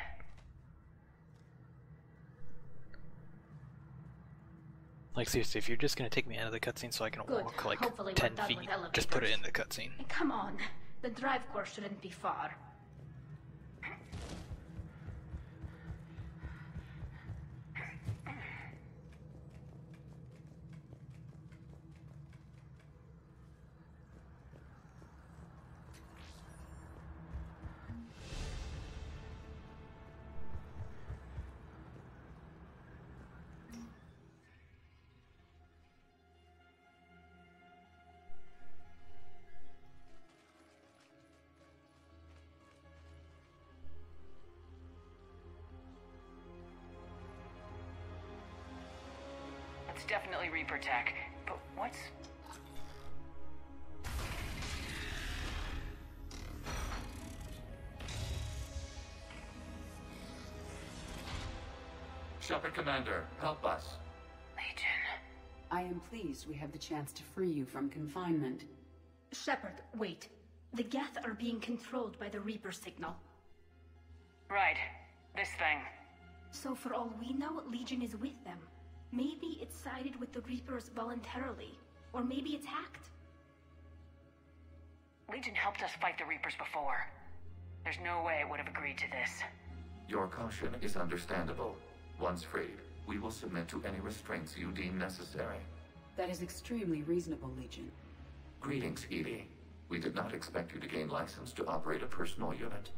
Like seriously, if you're just gonna take me out of the cutscene so I can Good. walk like Hopefully 10 we're done feet, with just put it in elevators. the cutscene. Come on. The drive core shouldn't be far. It's definitely Reaper tech, but what's... Shepard Commander, help us. I am pleased we have the chance to free you from confinement. Shepard, wait. The Geth are being controlled by the Reaper signal. Right. This thing. So for all we know, Legion is with them. Maybe it sided with the Reapers voluntarily. Or maybe it's hacked. Legion helped us fight the Reapers before. There's no way it would have agreed to this. Your caution is understandable. Once freed, we will submit to any restraints you deem necessary. That is extremely reasonable, Legion. Greetings, Edie. We did not expect you to gain license to operate a personal unit.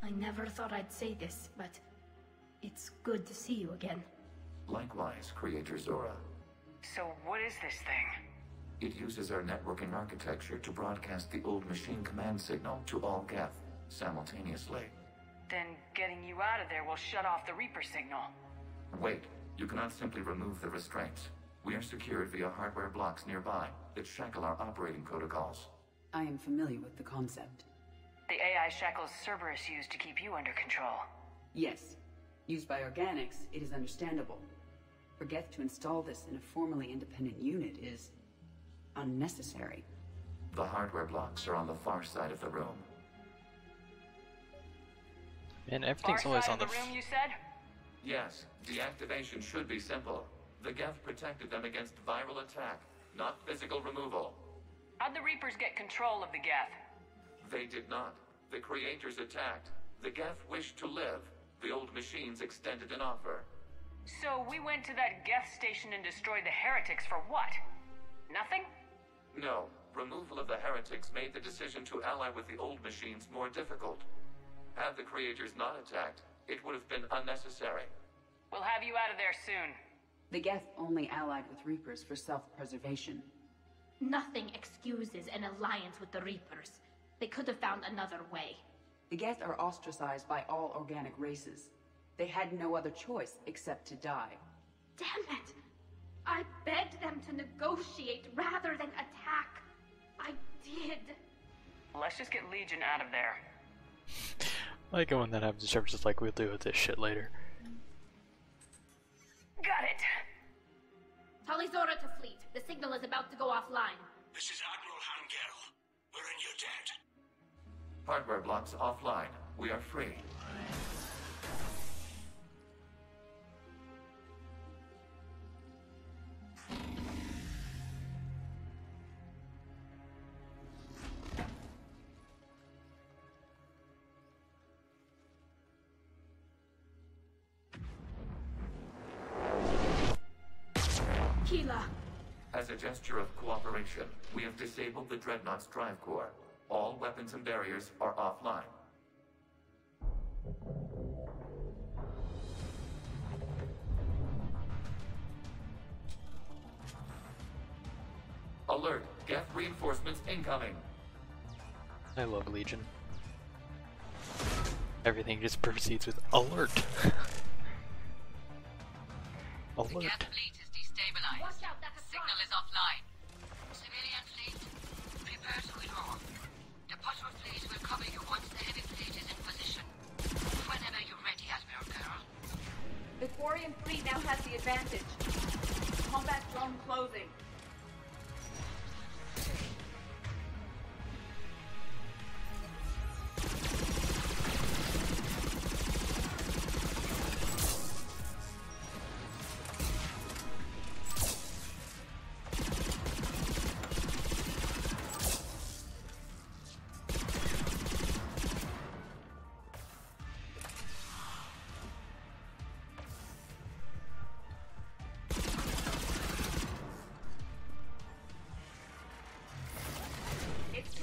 I never thought I'd say this, but it's good to see you again. Likewise, Creator Zora. So what is this thing? It uses our networking architecture to broadcast the old machine command signal to all Geth simultaneously. Then getting you out of there will shut off the Reaper signal. Wait, you cannot simply remove the restraints. We are secured via hardware blocks nearby that shackle our operating protocols. I am familiar with the concept. The AI shackles Cerberus used to keep you under control. Yes. Used by Organics, it is understandable. For Geth to install this in a formally independent unit is unnecessary. The hardware blocks are on the far side of the room. And everything's Far always side on of the the room, you said? Yes, deactivation should be simple. The Geth protected them against viral attack, not physical removal. How'd the Reapers get control of the Geth? They did not. The Creators attacked. The Geth wished to live. The old machines extended an offer. So we went to that Geth station and destroyed the heretics for what? Nothing? No. Removal of the heretics made the decision to ally with the old machines more difficult. Had the Creators not attacked, it would have been unnecessary. We'll have you out of there soon. The Geth only allied with Reapers for self-preservation. Nothing excuses an alliance with the Reapers. They could have found another way. The Geth are ostracized by all organic races. They had no other choice except to die. Damn it! I begged them to negotiate rather than attack. I did. Let's just get Legion out of there. I like it when that happens. Shepard's just like, we'll deal with this shit later. Got it. Talizora to fleet. The signal is about to go offline. This is Admiral Hangel. We're in your debt. Hardware blocks offline. We are free. Keela. As a gesture of cooperation, we have disabled the Dreadnought's drive core. All weapons and barriers are offline. Alert! Geth reinforcements incoming! I love Legion. Everything just proceeds with alert. Alert. The Geth fleet is destabilized. Signal is offline. Civilian fleet, prepare to withdraw. The patrol fleet will cover you once the heavy fleet is in position. Whenever you're ready, Admiral Carroll. The Quarian fleet now has the advantage. Combat zone closing.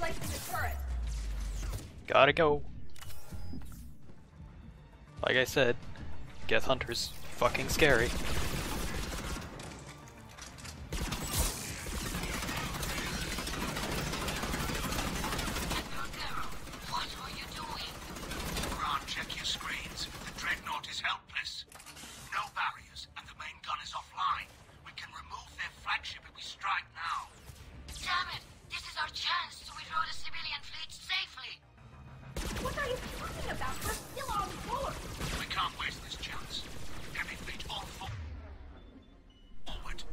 Placing the turret. Gotta go. Like I said, Geth Hunter's fucking scary. What are you doing? Ground, check your screens. The Dreadnought is helpless. No barriers, and the main gun is offline. We can remove their flagship if we strike now. Damn it! This is our chance to withdraw the civilian fleet safely. What are you talking about? We're still on board. We can't waste this chance. Heavy fleet on forward.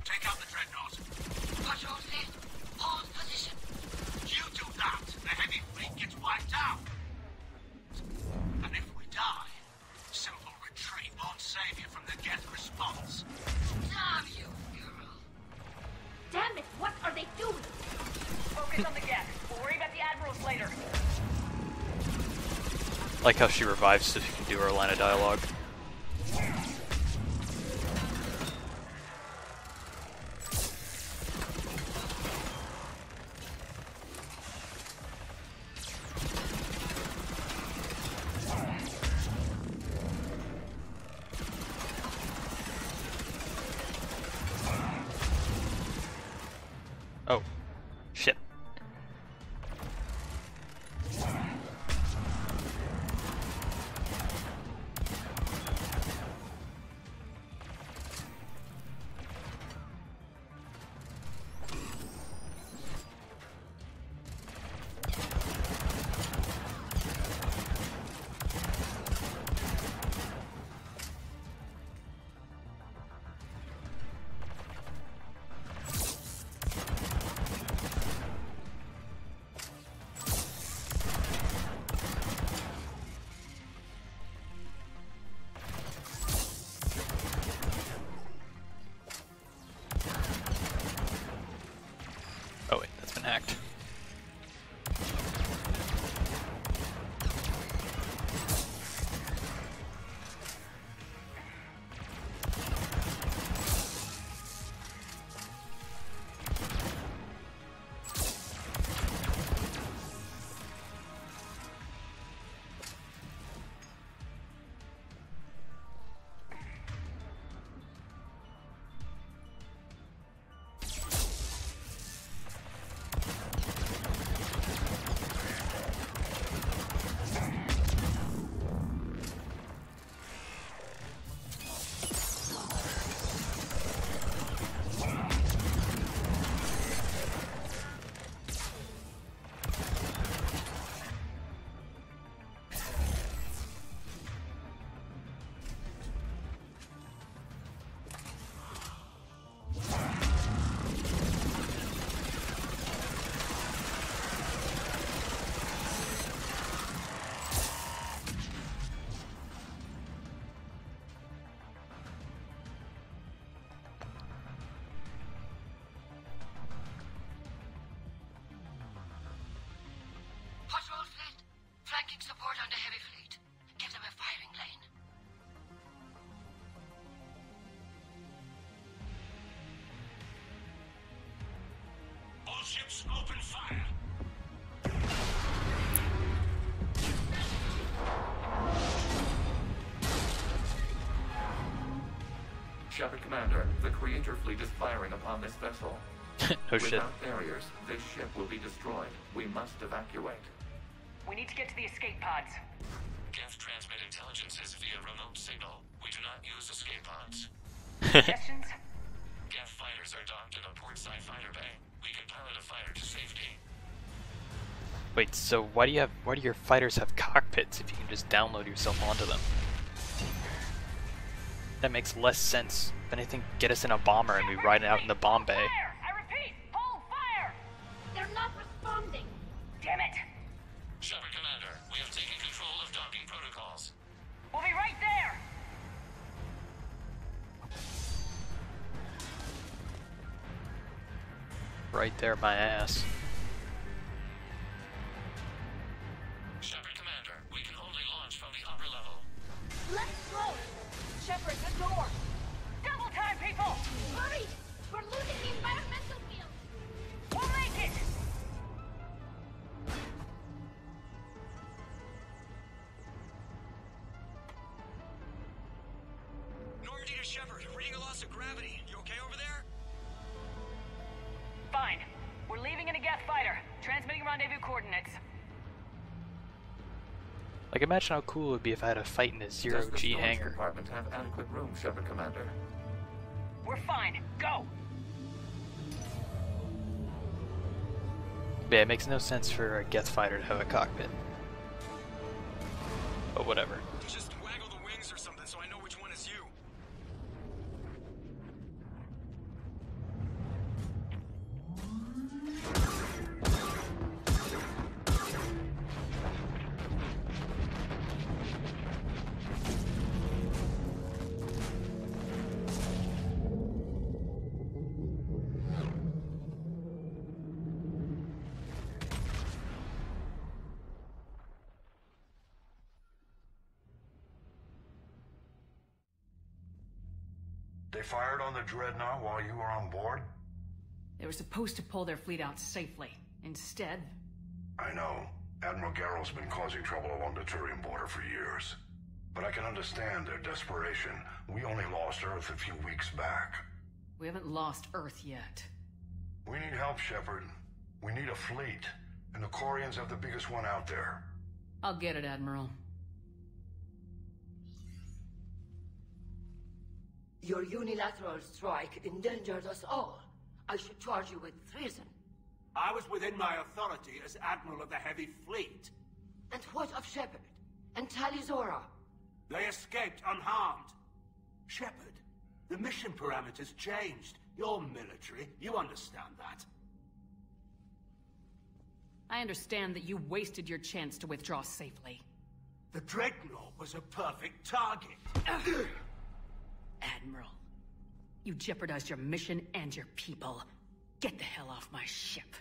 Take out the Dreadnought. Patrol fleet, hold position. You do that, the heavy fleet gets wiped out. And if we die, simple retreat won't save you from the Geth response. Damn you, Girl. Damn it, what are they doing? Focus on the Geth. We'll worry about the admirals later. Like how she revives so she can do her line of dialogue. Oh, shit. Oh wait, that's been hacked. Patrol fleet, flanking support on the heavy fleet. Give them a firing lane. All ships open fire. Shepard Commander, the Creator fleet is firing upon this vessel. No shit. Without barriers, this ship will be destroyed. We must evacuate. We need to get to the escape pods. Geth transmit intelligences via remote signal. We do not use escape pods. Suggestions? Geth fighters are docked in a portside fighter bay. We can pilot a fighter to safety. Wait, so why do your fighters have cockpits if you can just download yourself onto them? That makes less sense. If anything, get us in a bomber and we ride it out in the bomb bay. I repeat, hold fire! They're not responding. Damn it! Shepard Commander, we have taken control of docking protocols. We'll be right there! Right there, my ass. Shepard Commander, we can only launch from the upper level. Let's go. Shepard, the door! Double time, people! Hurry! We're losing the environmental field. We'll make it! Shepard, reading a loss of gravity. You okay over there? Fine. We're leaving in a Geth fighter. Transmitting rendezvous coordinates. Like, imagine how cool it would be if I had a fight in a zero-G hangar. Does the storage department have adequate room, Shepard Commander? We're fine. Go! Yeah, it makes no sense for a Geth fighter to have a cockpit. But whatever. Just waggle the wings or something so I know which one is you. They fired on the Dreadnought while you were on board? They were supposed to pull their fleet out safely. Instead... I know. Admiral Garrel's been causing trouble along the Turian border for years. But I can understand their desperation. We only lost Earth a few weeks back. We haven't lost Earth yet. We need help, Shepard. We need a fleet. And the Quarians have the biggest one out there. I'll get it, Admiral. Your unilateral strike endangered us all. I should charge you with treason. I was within my authority as Admiral of the Heavy Fleet. And what of Shepard? And Talizora? They escaped unharmed. Shepard, the mission parameters changed. You're military. You understand that. I understand that you wasted your chance to withdraw safely. The Dreadnought was a perfect target. Admiral, you jeopardized your mission and your people. Get the hell off my ship.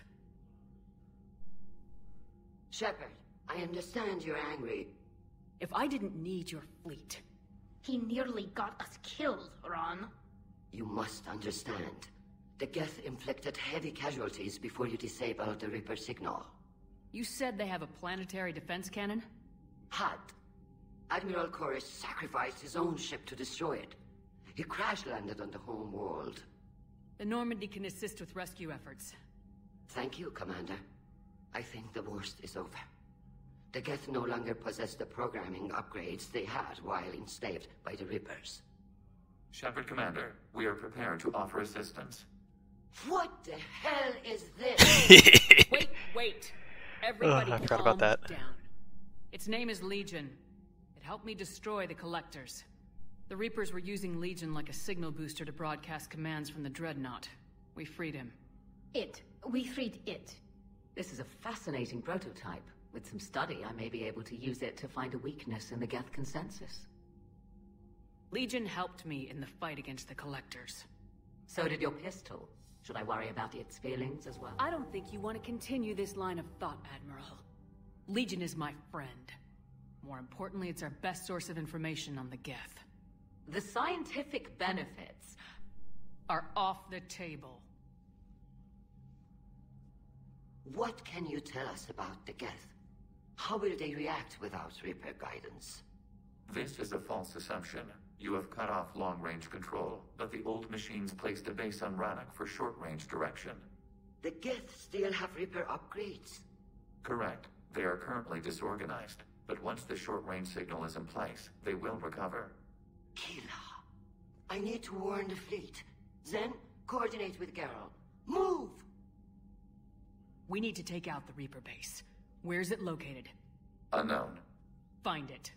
Shepard, I understand you're angry. If I didn't need your fleet... He nearly got us killed, Ron. You must understand. The Geth inflicted heavy casualties before you disabled the Reaper signal. You said they have a planetary defense cannon? Had. Admiral Koris sacrificed his own ship to destroy it. He crash-landed on the home world. The Normandy can assist with rescue efforts. Thank you, Commander. I think the worst is over. The Geth no longer possess the programming upgrades they had while enslaved by the Reapers. Shepard Commander, we are prepared to offer assistance. What the hell is this? Wait. Everybody I forgot about that. Down. Its name is Legion. It helped me destroy the Collectors. The Reapers were using Legion like a signal booster to broadcast commands from the Dreadnought. We freed him. We freed it. This is a fascinating prototype. With some study, I may be able to use it to find a weakness in the Geth consensus. Legion helped me in the fight against the Collectors. So did your pistol. Should I worry about its feelings as well? I don't think you want to continue this line of thought, Admiral. Legion is my friend. More importantly, it's our best source of information on the Geth. The scientific benefits are off the table. What can you tell us about the Geth? How will they react without Reaper guidance? This is a false assumption. You have cut off long-range control, but the old machines placed a base on Rannoch for short-range direction. The Geth still have Reaper upgrades? Correct. They are currently disorganized, but once the short-range signal is in place, they will recover. Kila, I need to warn the fleet. Then, coordinate with Garrel. Move! We need to take out the Reaper base. Where's it located? Unknown. Find it.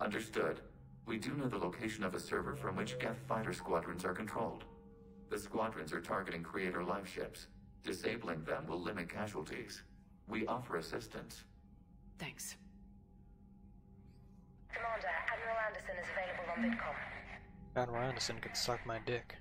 Understood. We do know the location of a server from which Geth fighter squadrons are controlled. The squadrons are targeting Creator life ships. Disabling them will limit casualties. We offer assistance. Thanks. Commander, Admiral Anderson is available on VidCom. Admiral Anderson could suck my dick.